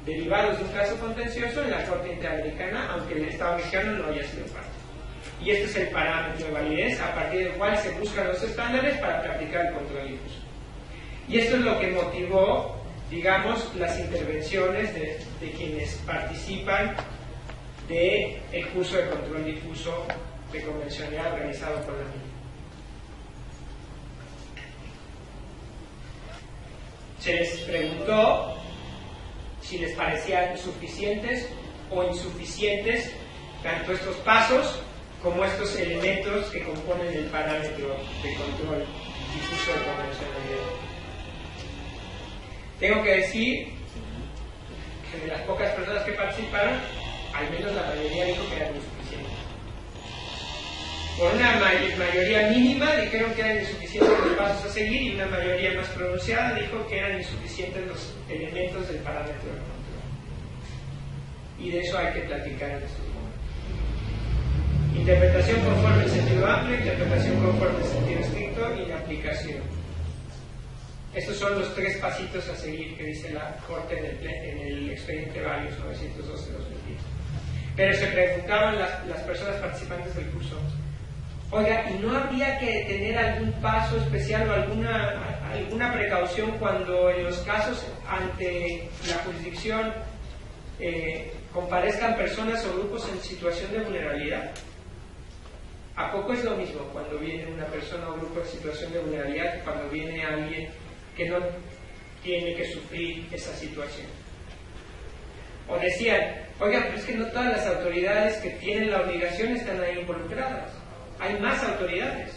derivados de un caso contencioso en la Corte Interamericana, aunque el Estado mexicano no haya sido parte. Y este es el parámetro de validez a partir del cual se buscan los estándares para practicar el control difuso. Y esto es lo que motivó, digamos, las intervenciones de quienes participan del curso de control difuso de convencionalidad organizado por la MIR. Se les preguntó si les parecían suficientes o insuficientes tanto estos pasos como estos elementos que componen el parámetro de control difuso de convencionalidad. Tengo que decir que de las pocas personas que participaron, al menos la mayoría dijo que eran insuficientes. Por una mayoría mínima dijeron que eran insuficientes los pasos a seguir, y una mayoría más pronunciada dijo que eran insuficientes los elementos del parámetro de control. Y de eso hay que platicar en estos momentos. Interpretación conforme en sentido amplio, interpretación conforme en sentido estricto y aplicación. Estos son los tres pasitos a seguir que dice la Corte en el expediente Varios 912-2010. Pero se preguntaban las personas participantes del curso: oiga, ¿y no habría que tener algún paso especial o alguna precaución cuando en los casos ante la jurisdicción comparezcan personas o grupos en situación de vulnerabilidad? ¿A poco es lo mismo cuando viene una persona o grupo en situación de vulnerabilidad que cuando viene alguien que no tiene que sufrir esa situación? O decían: oiga, pero es que no todas las autoridades que tienen la obligación están ahí involucradas, hay más autoridades.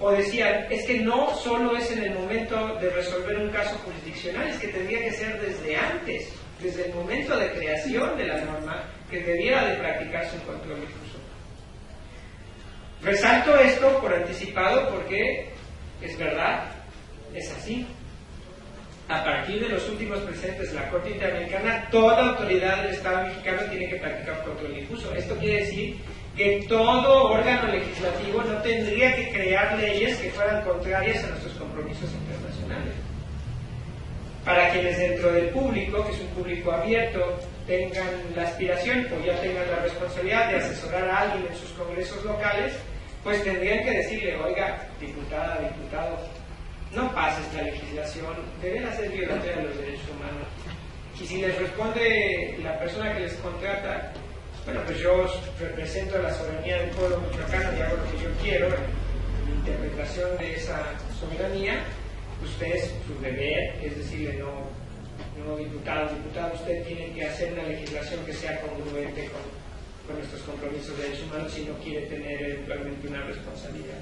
O decían: es que no solo es en el momento de resolver un caso jurisdiccional, es que tendría que ser desde antes, desde el momento de creación de la norma, que debiera de practicarse un control difuso. Resalto esto por anticipado porque es verdad, es así. A partir de los últimos precedentes de la Corte Interamericana, toda autoridad del Estado mexicano tiene que practicar control difuso. Esto quiere decir que todo órgano legislativo no tendría que crear leyes que fueran contrarias a nuestros compromisos internacionales. Para quienes dentro del público, que es un público abierto, tengan la aspiración o ya tengan la responsabilidad de asesorar a alguien en sus congresos locales, pues tendrían que decirle: oiga, diputada, diputado, no pase esta legislación, deben ser violatoria de los derechos humanos. Y si les responde la persona que les contrata: bueno, pues yo represento a la soberanía del pueblo michoacano y hago lo que yo quiero en interpretación de esa soberanía, ustedes, su deber es decirle: no, diputado, usted tiene que hacer una legislación que sea congruente con nuestros compromisos de derechos humanos si no quiere tener eventualmente una responsabilidad.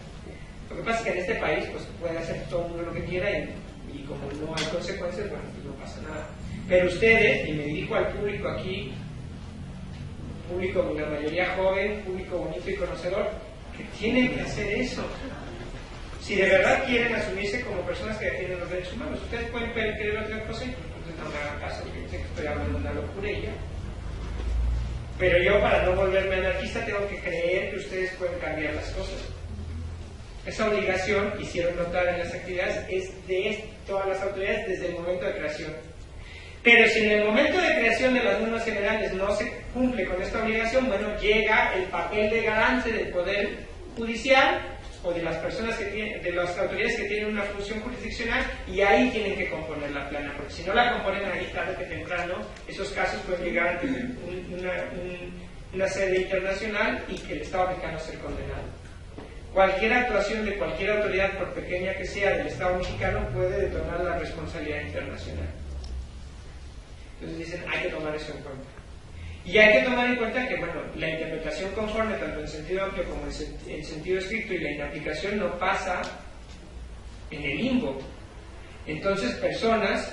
Lo que pasa es que en este país pues puede hacer todo el mundo lo que quiera y como no hay consecuencias, bueno, pues no pasa nada. Pero ustedes, y me dirijo al público aquí, público de una mayoría joven, público bonito y conocedor, que tienen que hacer eso. Si de verdad quieren asumirse como personas que defienden los derechos humanos, ustedes pueden creer otra cosa y entonces no me hagan caso, fíjense que estoy hablando de una locura y ya. Pero yo, para no volverme anarquista, tengo que creer que ustedes pueden cambiar las cosas. Esa obligación, hicieron notar en las actividades, es de todas las autoridades desde el momento de creación. Pero si en el momento de creación de las normas generales no se cumple con esta obligación, bueno, llega el papel de garante del Poder Judicial o de las personas que tienen, de las autoridades que tienen una función jurisdiccional, y ahí tienen que componer la plana, porque si no la componen ahí tarde que temprano, esos casos pueden llegar ante una sede internacional y que el Estado mexicano sea condenado. Cualquier actuación de cualquier autoridad, por pequeña que sea, del Estado mexicano puede detonar la responsabilidad internacional. Entonces dicen, hay que tomar eso en cuenta. Y hay que tomar en cuenta que, bueno, la interpretación conforme, tanto en sentido amplio como en sentido estricto, y la inaplicación no pasa en el limbo. Entonces, personas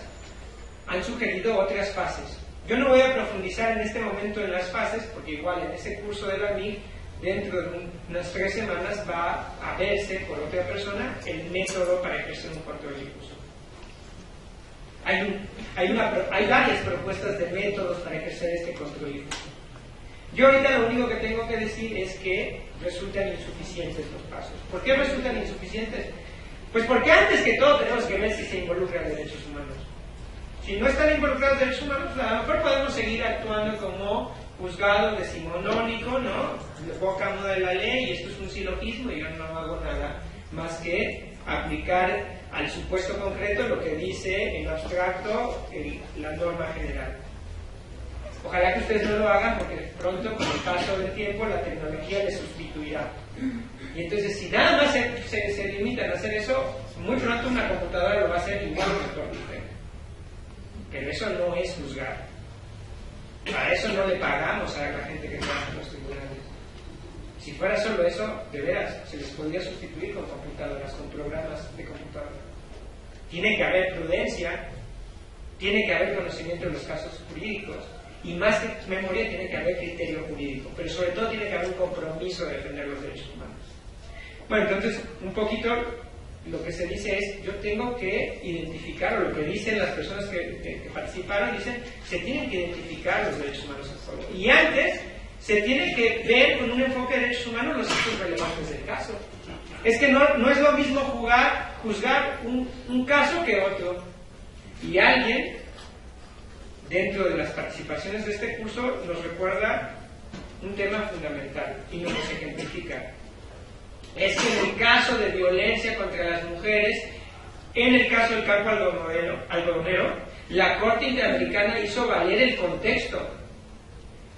han sugerido otras fases. Yo no voy a profundizar en este momento en las fases, porque igual en ese curso de la MIG, dentro de unas 3 semanas, va a verse por otra persona el método para ejercer un control difuso. Hay varias propuestas de métodos para ejercer este control difuso. Yo ahorita lo único que tengo que decir es que resultan insuficientes los pasos. ¿Por qué resultan insuficientes? Pues porque antes que todo tenemos que ver si se involucran derechos humanos. Si no están involucrados derechos humanos, pues a lo mejor podemos seguir actuando como juzgado decimonónico, ¿no? De boca muda de la ley, y esto es un silogismo, y yo no hago nada más que aplicar al supuesto concreto lo que dice en abstracto la norma general. Ojalá que ustedes no lo hagan, porque pronto, con el paso del tiempo, la tecnología les sustituirá. Y entonces, si nada más se limitan a hacer eso, muy pronto una computadora lo va a hacer igual que el doctor. Pero eso no es juzgar. Para eso no le pagamos a la gente que trabaja en los tribunales. Si fuera solo eso, de veras, se les podría sustituir con computadoras, con programas de computadora. Tiene que haber prudencia, tiene que haber conocimiento de los casos jurídicos, y más que memoria tiene que haber criterio jurídico, pero sobre todo tiene que haber un compromiso de defender los derechos humanos. Bueno, entonces, un poquito lo que se dice es, yo tengo que identificar, o lo que dicen las personas que participaron, dicen, se tienen que identificar los derechos humanos en juego. Y antes, se tiene que ver con un enfoque de derechos humanos los hechos relevantes del caso. Es que no es lo mismo juzgar un caso que otro. Y alguien, dentro de las participaciones de este curso, nos recuerda un tema fundamental y nos lo ejemplifica. Es que en el caso de violencia contra las mujeres, en el caso del campo algodonero, la Corte Interamericana hizo valer el contexto.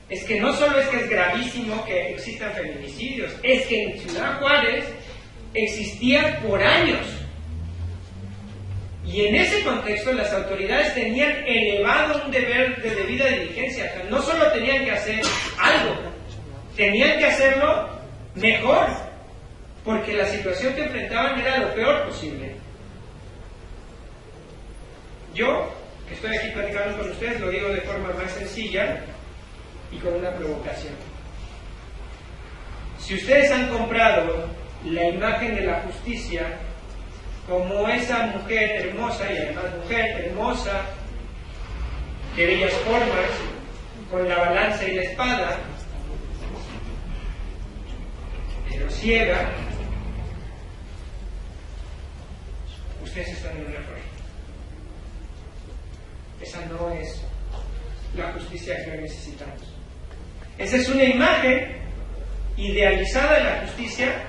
Es que no solo es que es gravísimo que existan feminicidios, es que en Ciudad Juárez existían por años. Y en ese contexto las autoridades tenían elevado un deber de debida diligencia. O sea, no solo tenían que hacer algo, tenían que hacerlo mejor, porque la situación que enfrentaban era lo peor posible. Yo, que estoy aquí platicando con ustedes, lo digo de forma más sencilla y con una provocación. Si ustedes han comprado la imagen de la justicia como esa mujer hermosa, y además mujer hermosa, de bellas formas, con la balanza y la espada, pero ciega, ustedes están en un error. Esa no es la justicia que necesitamos. Esa es una imagen idealizada de la justicia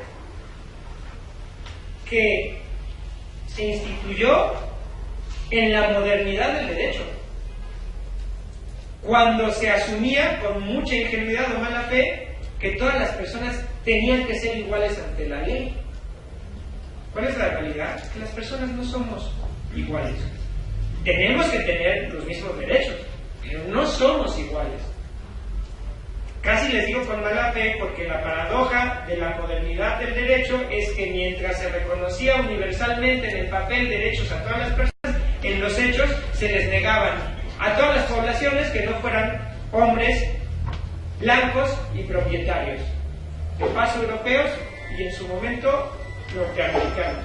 que se instituyó en la modernidad del derecho, cuando se asumía con mucha ingenuidad o mala fe que todas las personas tenían que ser iguales ante la ley. ¿Cuál es la realidad? Que las personas no somos iguales. Tenemos que tener los mismos derechos, pero no somos iguales. Casi les digo con mala fe, porque la paradoja de la modernidad del derecho es que mientras se reconocía universalmente en el papel derechos a todas las personas, en los hechos se les negaban a todas las poblaciones que no fueran hombres blancos y propietarios, de paso europeos y en su momento norteamericanos.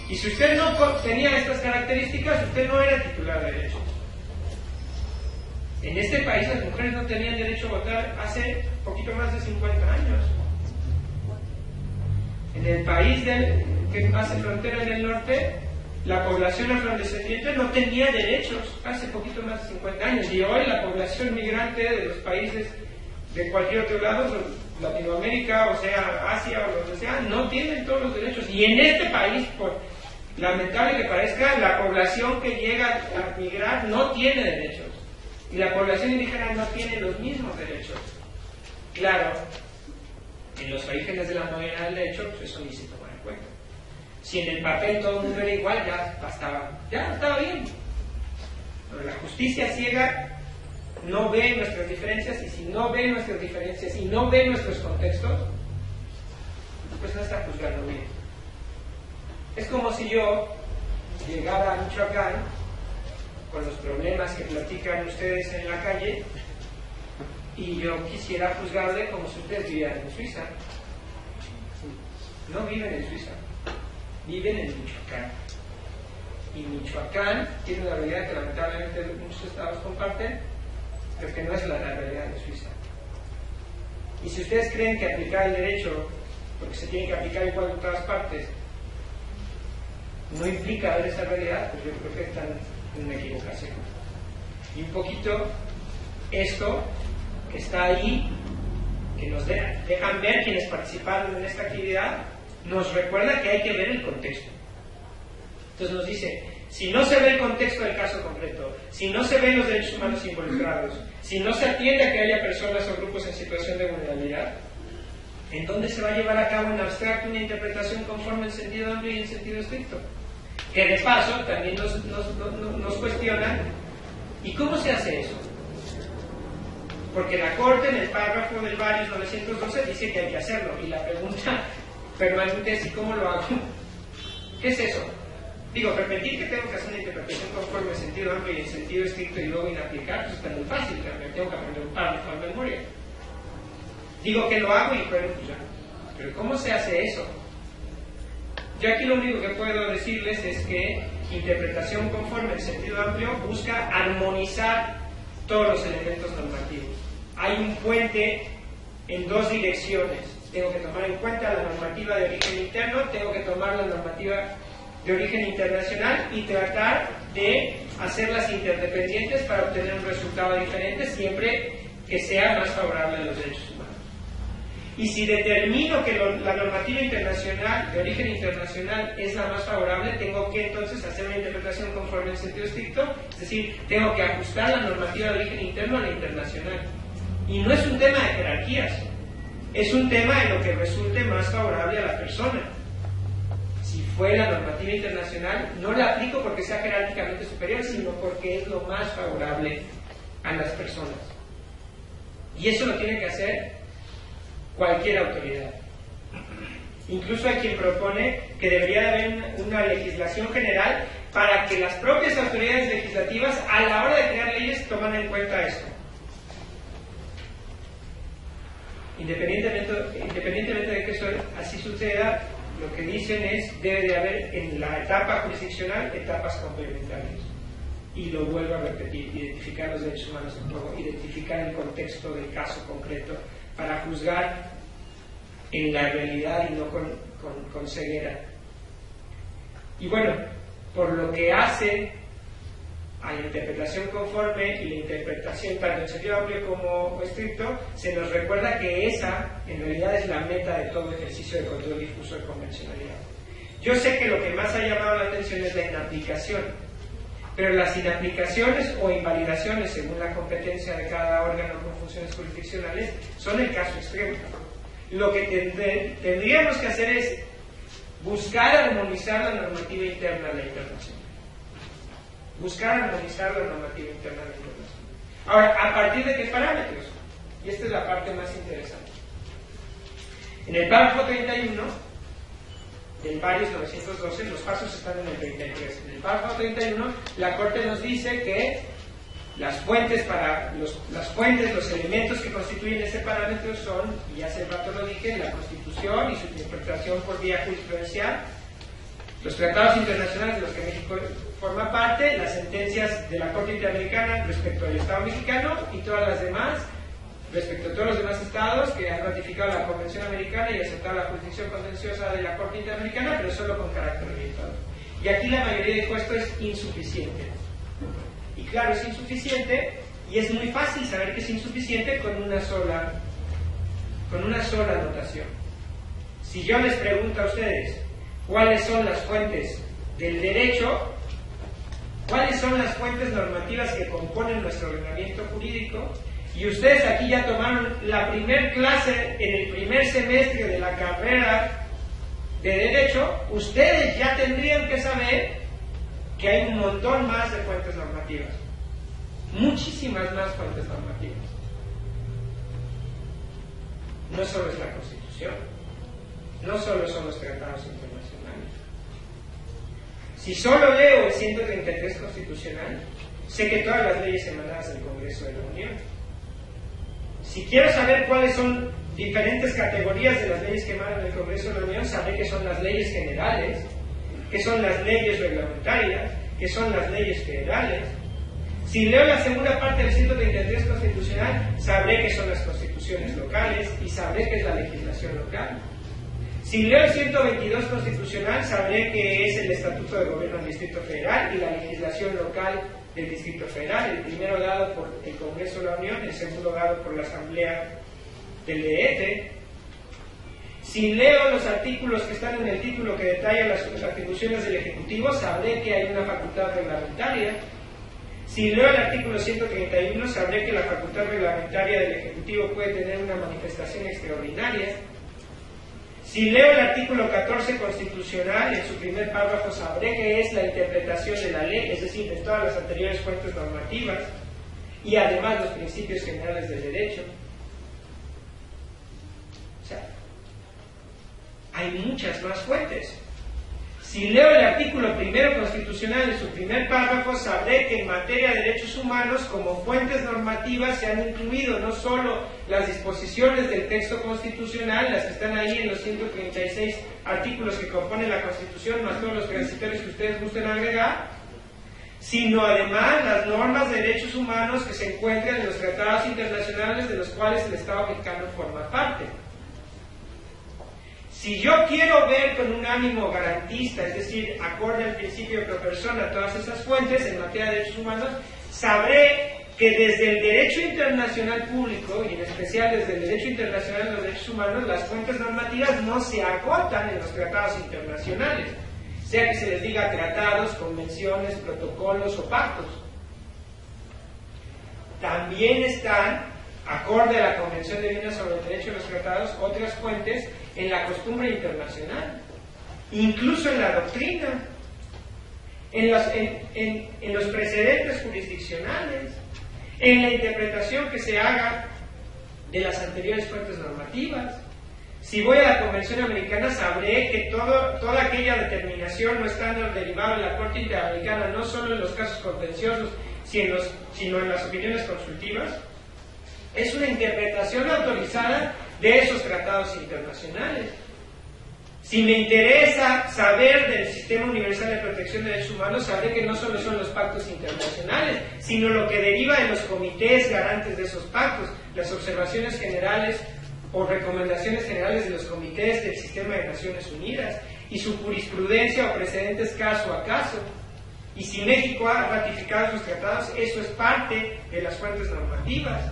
Y si usted no tenía estas características, usted no era titular de derechos. En este país las mujeres no tenían derecho a votar hace poquito más de 50 años. En el país que hace frontera en el norte, la población afrodescendiente no tenía derechos hace poquito más de 50 años, y hoy la población migrante de los países de cualquier otro lado, Latinoamérica, o sea, Asia o lo que sea, no tienen todos los derechos. Y en este país, por lamentable que parezca, la población que llega a migrar no tiene derechos. Y la población indígena no tiene los mismos derechos. Claro, en los orígenes de la modernidad del derecho, pues eso ni se toma en cuenta. Si en el papel todo el mundo era igual, ya estaba bien. Pero la justicia ciega no ve nuestras diferencias, y si no ve nuestras diferencias y no ve nuestros contextos, pues no está juzgando bien. Es como si yo llegara a Michoacán con los problemas que platican ustedes en la calle y yo quisiera juzgarle como si ustedes vivieran en Suiza. No viven en Suiza, viven en Michoacán. Y Michoacán tiene una realidad que lamentablemente muchos estados comparten, pero que no es la realidad de Suiza. Y si ustedes creen que aplicar el derecho, porque se tiene que aplicar igual en todas partes, no implica ver esa realidad, pues yo creo que están en una equivocación. Y un poquito esto que está ahí, que nos dejan ver quienes participaron en esta actividad, nos recuerda que hay que ver el contexto. Entonces nos dice, si no se ve el contexto del caso concreto, si no se ven los derechos humanos involucrados, si no se atiende a que haya personas o grupos en situación de vulnerabilidad, ¿en dónde se va a llevar a cabo en abstracto una interpretación conforme en sentido amplio y en sentido estricto? Que de paso también nos cuestionan, ¿y cómo se hace eso? Porque la Corte en el párrafo del Varios 912 dice que hay que hacerlo, y la pregunta permanente es, ¿y cómo lo hago? ¿Qué es eso? Digo, permitir que tengo que hacer una interpretación conforme en sentido amplio y en sentido estricto y luego inaplicar, pues está muy fácil, tengo que aprender un párrafo de memoria. Digo que lo hago y bueno, pues ya. Pero ¿cómo se hace eso? Yo aquí lo único que puedo decirles es que interpretación conforme en sentido amplio busca armonizar todos los elementos normativos. Hay un puente en dos direcciones. Tengo que tomar en cuenta la normativa de origen interno, tengo que tomar la normativa de origen internacional y tratar de hacerlas interdependientes para obtener un resultado diferente, siempre que sea más favorable a los derechos humanos. Y si determino que la normativa internacional, de origen internacional, es la más favorable, tengo que entonces hacer una interpretación conforme en sentido estricto, es decir, tengo que ajustar la normativa de origen interno a la internacional. Y no es un tema de jerarquías, es un tema en lo que resulte más favorable a la persona. Si fue la normativa internacional, no la aplico porque sea jerárquicamente superior, sino porque es lo más favorable a las personas. Y eso lo tiene que hacer cualquier autoridad. Incluso hay quien propone que debería haber una legislación general para que las propias autoridades legislativas, a la hora de crear leyes, tomen en cuenta esto. Independientemente de que eso así suceda, lo que dicen es, debe de haber en la etapa jurisdiccional etapas complementarias. Y lo vuelvo a repetir, identificar los derechos humanos en juego, identificar el contexto del caso concreto, para juzgar en la realidad y no con ceguera. Y bueno, por lo que hace a la interpretación conforme y la interpretación tanto en sentido amplio como estricto, se nos recuerda que esa en realidad es la meta de todo ejercicio de control difuso de convencionalidad. Yo sé que lo que más ha llamado la atención es la inaplicación, pero las inaplicaciones o invalidaciones según la competencia de cada órgano con funciones jurisdiccionales son el caso extremo. Lo que tendríamos que hacer es buscar armonizar la normativa interna de la internacional. Buscar armonizar la normativa interna de la internacional. Ahora, ¿a partir de qué parámetros? Y esta es la parte más interesante. En el párrafo 31 del Varios 912, los pasos están en el 33. En el párrafo 31, la Corte nos dice que las fuentes, los elementos que constituyen ese parámetro son, y hace rato lo dije, la Constitución y su interpretación por vía jurisprudencial, los tratados internacionales de los que México forma parte, las sentencias de la Corte Interamericana respecto al Estado mexicano y todas las demás respecto a todos los demás estados que han ratificado la Convención Americana y aceptado la jurisdicción contenciosa de la Corte Interamericana, pero solo con carácter orientado. Y aquí la mayoría dijo esto es insuficiente. Y claro, es insuficiente, y es muy fácil saber que es insuficiente con una sola anotación. Si yo les pregunto a ustedes cuáles son las fuentes del derecho, cuáles son las fuentes normativas que componen nuestro ordenamiento jurídico, y ustedes aquí ya tomaron la primer clase en el primer semestre de la carrera de Derecho, ustedes ya tendrían que saber que hay un montón más de fuentes normativas, muchísimas más fuentes normativas. No solo es la Constitución, no solo son los tratados internacionales. Si solo leo el 133 constitucional, sé que todas las leyes emanadas del Congreso de la Unión. Si quiero saber cuáles son diferentes categorías de las leyes que emanan del Congreso de la Unión, sabré que son las leyes generales, que son las leyes reglamentarias, que son las leyes federales. Si leo la segunda parte del 133 constitucional, sabré que son las constituciones locales y sabré que es la legislación local. Si leo el 122 constitucional, sabré que es el Estatuto de Gobierno del Distrito Federal y la legislación local del Distrito Federal, el primero dado por el Congreso de la Unión, el segundo dado por la Asamblea del DF. Si leo los artículos que están en el título que detalla las atribuciones del Ejecutivo, sabré que hay una facultad reglamentaria. Si leo el artículo 131, sabré que la facultad reglamentaria del Ejecutivo puede tener una manifestación extraordinaria. Si leo el artículo 14 constitucional, en su primer párrafo sabré que es la interpretación de la ley, es decir, de todas las anteriores fuentes normativas, y además los principios generales del derecho. O sea, hay muchas más fuentes. Si leo el artículo primero constitucional en su primer párrafo, sabré que en materia de derechos humanos, como fuentes normativas, se han incluido no solo las disposiciones del texto constitucional, las que están ahí en los 136 artículos que componen la Constitución, más todos los transitorios que ustedes gusten agregar, sino además las normas de derechos humanos que se encuentran en los tratados internacionales de los cuales el Estado mexicano forma parte. Si yo quiero ver con un ánimo garantista, es decir, acorde al principio de pro persona, todas esas fuentes en materia de derechos humanos, sabré que desde el derecho internacional público, y en especial desde el derecho internacional de los derechos humanos, las fuentes normativas no se agotan en los tratados internacionales, sea que se les diga tratados, convenciones, protocolos o pactos. También están, acorde a la Convención de Viena sobre el Derecho de los Tratados, otras fuentes en la costumbre internacional, incluso en la doctrina, en los precedentes jurisdiccionales, en la interpretación que se haga de las anteriores fuentes normativas. Si voy a la Convención Americana, sabré que toda aquella determinación o estándar derivado de la Corte Interamericana, no solo en los casos contenciosos, sino en las opiniones consultivas, es una interpretación autorizada de esos tratados internacionales. Si me interesa saber del Sistema Universal de Protección de Derechos Humanos, sabré que no solo son los pactos internacionales, sino lo que deriva de los comités garantes de esos pactos, las observaciones generales o recomendaciones generales de los comités del Sistema de Naciones Unidas y su jurisprudencia o precedentes caso a caso. Y si México ha ratificado esos tratados, eso es parte de las fuentes normativas.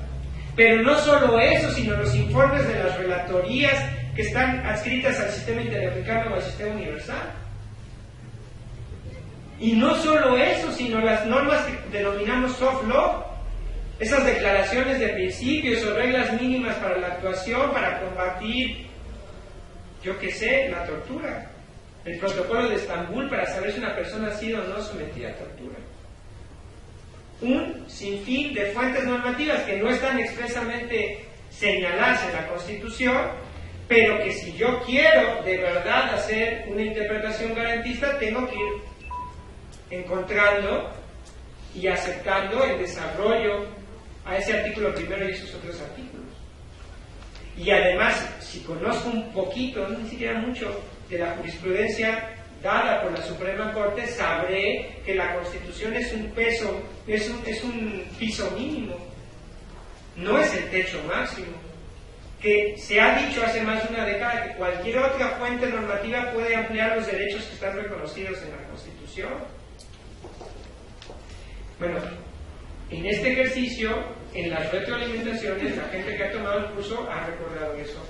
Pero no solo eso, sino los informes de las relatorías que están adscritas al sistema interamericano o al sistema universal. Y no solo eso, sino las normas que denominamos soft law, esas declaraciones de principios o reglas mínimas para la actuación, para combatir, yo qué sé, la tortura. El protocolo de Estambul para saber si una persona ha sido o no sometida a tortura. Un sinfín de fuentes normativas que no están expresamente señaladas en la Constitución, pero que si yo quiero de verdad hacer una interpretación garantista, tengo que ir encontrando y aceptando el desarrollo a ese artículo primero y esos otros artículos. Y además, si conozco un poquito, ni siquiera mucho, de la jurisprudencia dada por la Suprema Corte, sabré que la Constitución es un piso mínimo. no es el techo máximo. Que se ha dicho hace más de una década que cualquier otra fuente normativa puede ampliar los derechos que están reconocidos en la Constitución. Bueno, en este ejercicio, en las retroalimentaciones, la gente que ha tomado el curso ha recordado eso.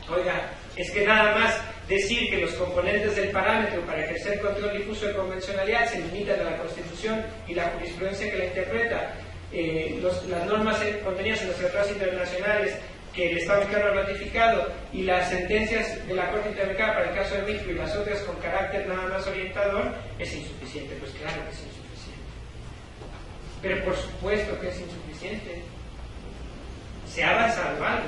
Oiga, es que nada más decir que los componentes del parámetro para ejercer control difuso de convencionalidad se limitan a la Constitución y la jurisprudencia que la interpreta, las normas contenidas en los tratados internacionales que el Estado mexicano ha ratificado y las sentencias de la Corte Interamericana para el caso de México y las otras con carácter nada más orientador, es insuficiente. Pues claro que es insuficiente. Pero por supuesto que es insuficiente. Se ha avanzado algo.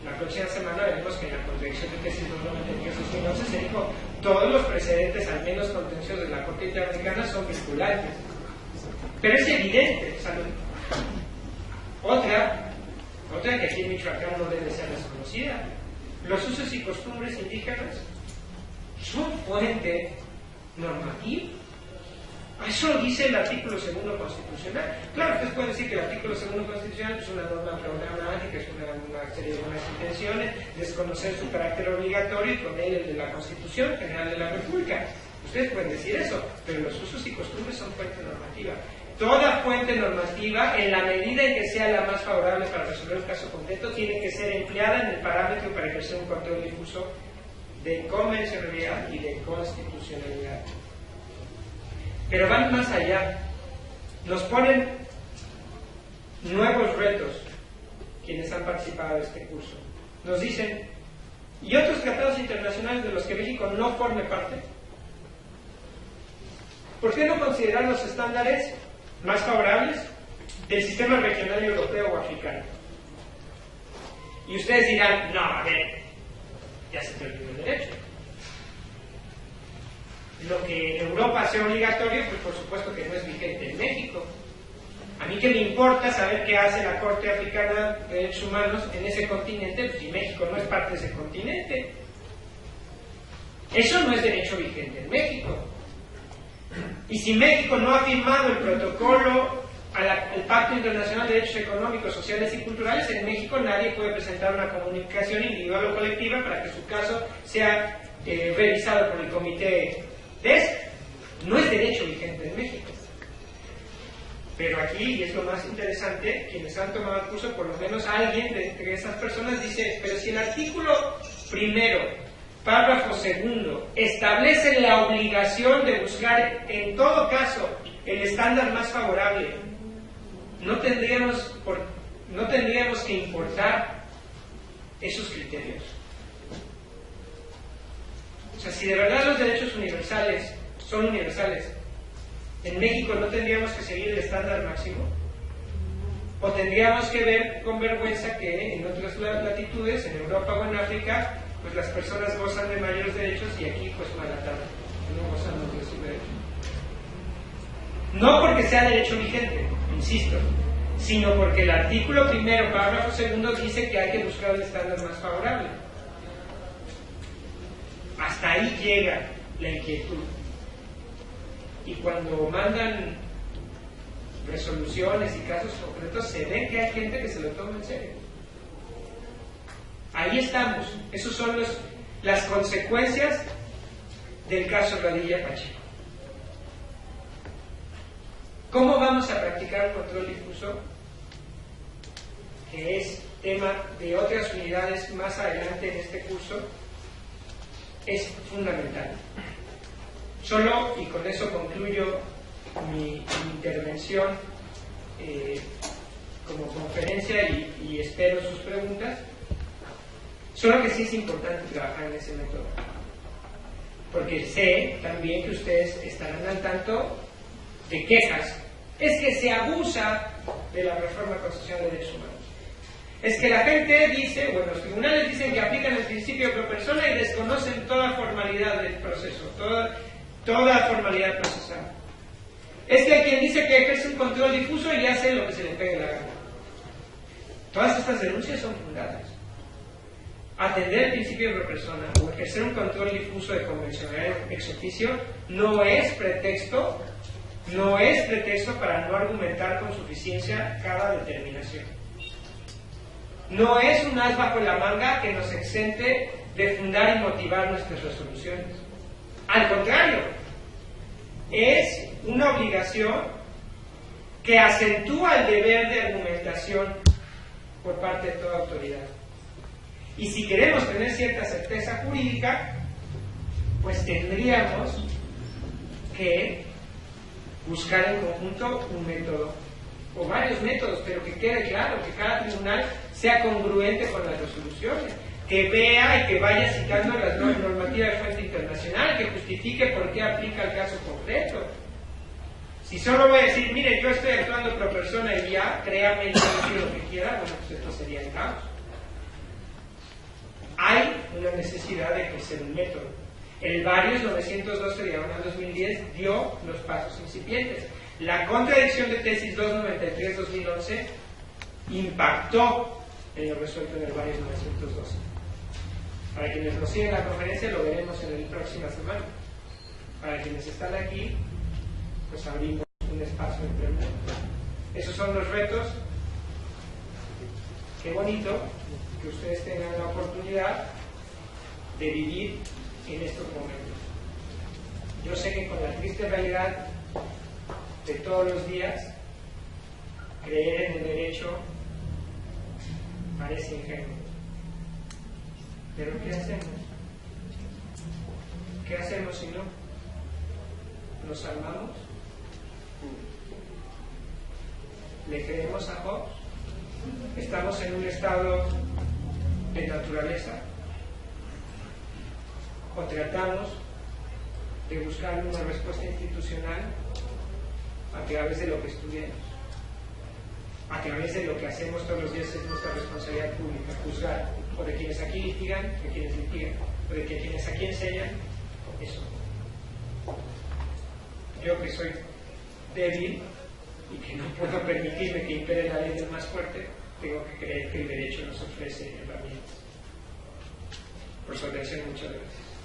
La próxima semana veremos que en la contradicción de tesis 290 se dijo todos los precedentes, al menos contenciosos de la Corte Interamericana, son vinculantes. Pero es evidente. Otra que aquí en Michoacán no debe ser desconocida. Los usos y costumbres indígenas son fuente normativa. Eso lo dice el artículo 2 constitucional. Claro, ustedes pueden decir que el artículo 2 constitucional es una norma programática, es una serie de buenas intenciones, desconocer su carácter obligatorio y con él el de la Constitución General de la República. Ustedes pueden decir eso, pero los usos y costumbres son fuente normativa. Toda fuente normativa, en la medida en que sea la más favorable para resolver un caso concreto, tiene que ser empleada en el parámetro para ejercer un control difuso de convencionalidad y de constitucionalidad. Pero van más allá. Nos ponen nuevos retos quienes han participado de este curso. Nos dicen, ¿y otros tratados internacionales de los que México no forme parte? ¿Por qué no considerar los estándares más favorables del sistema regional europeo o africano? Y ustedes dirán, no, a ver, ya se terminó el derecho. Lo que en Europa sea obligatorio, pues por supuesto que no es vigente en México. A mí qué me importa saber qué hace la Corte Africana de Derechos Humanos en ese continente, pues si México no es parte de ese continente. Eso no es derecho vigente en México. Y si México no ha firmado el protocolo al Pacto Internacional de Derechos Económicos, Sociales y Culturales, en México nadie puede presentar una comunicación individual o colectiva para que su caso sea revisado por el Comité de No es derecho vigente en México. Pero aquí, y es lo más interesante, quienes han tomado el curso, por lo menos alguien de entre esas personas dice, pero si el artículo primero, párrafo segundo, establece la obligación de buscar en todo caso el estándar más favorable, no tendríamos que importar esos criterios. O sea, si de verdad los derechos universales son universales, en México no tendríamos que seguir el estándar máximo, o tendríamos que ver con vergüenza que en otras latitudes, en Europa o en África, pues las personas gozan de mayores derechos y aquí pues malatan, no gozan de sus derechos. No porque sea derecho vigente, insisto, sino porque el artículo primero, párrafo segundo, dice que hay que buscar el estándar más favorable. Hasta ahí llega la inquietud. Y cuando mandan resoluciones y casos concretos, se ve que hay gente que se lo toma en serio. Ahí estamos. Esas son las consecuencias del caso Radilla Pacheco. ¿Cómo vamos a practicar el control difuso? Que es tema de otras unidades más adelante en este curso. Es fundamental. Solo, y con eso concluyo mi intervención como conferencia y espero sus preguntas, solo que sí es importante trabajar en ese método. Porque sé también que ustedes estarán al tanto de quejas. Es que se abusa de la reforma constitucional de derechos humanos. Es que la gente dice, bueno, los tribunales dicen que aplican el principio pro persona y desconocen toda formalidad del proceso, toda formalidad procesal. Es que hay quien dice que ejerce un control difuso y hace lo que se le pegue la gana. Todas estas denuncias son fundadas. Atender el principio pro persona o ejercer un control difuso de convencionalidad ex oficio no es pretexto para no argumentar con suficiencia cada determinación. No es un as bajo la manga que nos exente de fundar y motivar nuestras resoluciones. Al contrario, es una obligación que acentúa el deber de argumentación por parte de toda autoridad. Y si queremos tener cierta certeza jurídica, pues tendríamos que buscar en conjunto un método, o varios métodos, pero que quede claro, que cada tribunal sea congruente con las resoluciones, que vea y que vaya citando las normativas de fuente internacional, que justifique por qué aplica el caso concreto. Si solo voy a decir, mire, yo estoy actuando pro persona y ya, créame, yo decido lo que quiera, bueno, pues esto sería el caos. Hay una necesidad de ejercer un método. El Varios 912/2010 dio los pasos incipientes. La contradicción de tesis 293/2011 impactó en lo resuelto en el Varios 912. Para quienes nos siguen la conferencia lo veremos en la próxima semana. Para quienes están aquí, pues abrimos un espacio entre medio. Esos son los retos. Qué bonito que ustedes tengan la oportunidad de vivir en estos momentos. Yo sé que con la triste realidad de todos los días, creer en el derecho parece ingenuo. Pero ¿qué hacemos? ¿Qué hacemos si no? ¿Nos armamos? ¿Le creemos a Hobbes? ¿Estamos en un estado de naturaleza? ¿O tratamos de buscar una respuesta institucional a través de lo que estudiamos? A través de lo que hacemos todos los días es nuestra responsabilidad pública, juzgar, o de quienes aquí litigan, de quienes litigan, o de quienes aquí enseñan, eso. Yo que soy débil y que no puedo permitirme que impere la ley del más fuerte, tengo que creer que el derecho nos ofrece herramientas. Por su atención, muchas gracias.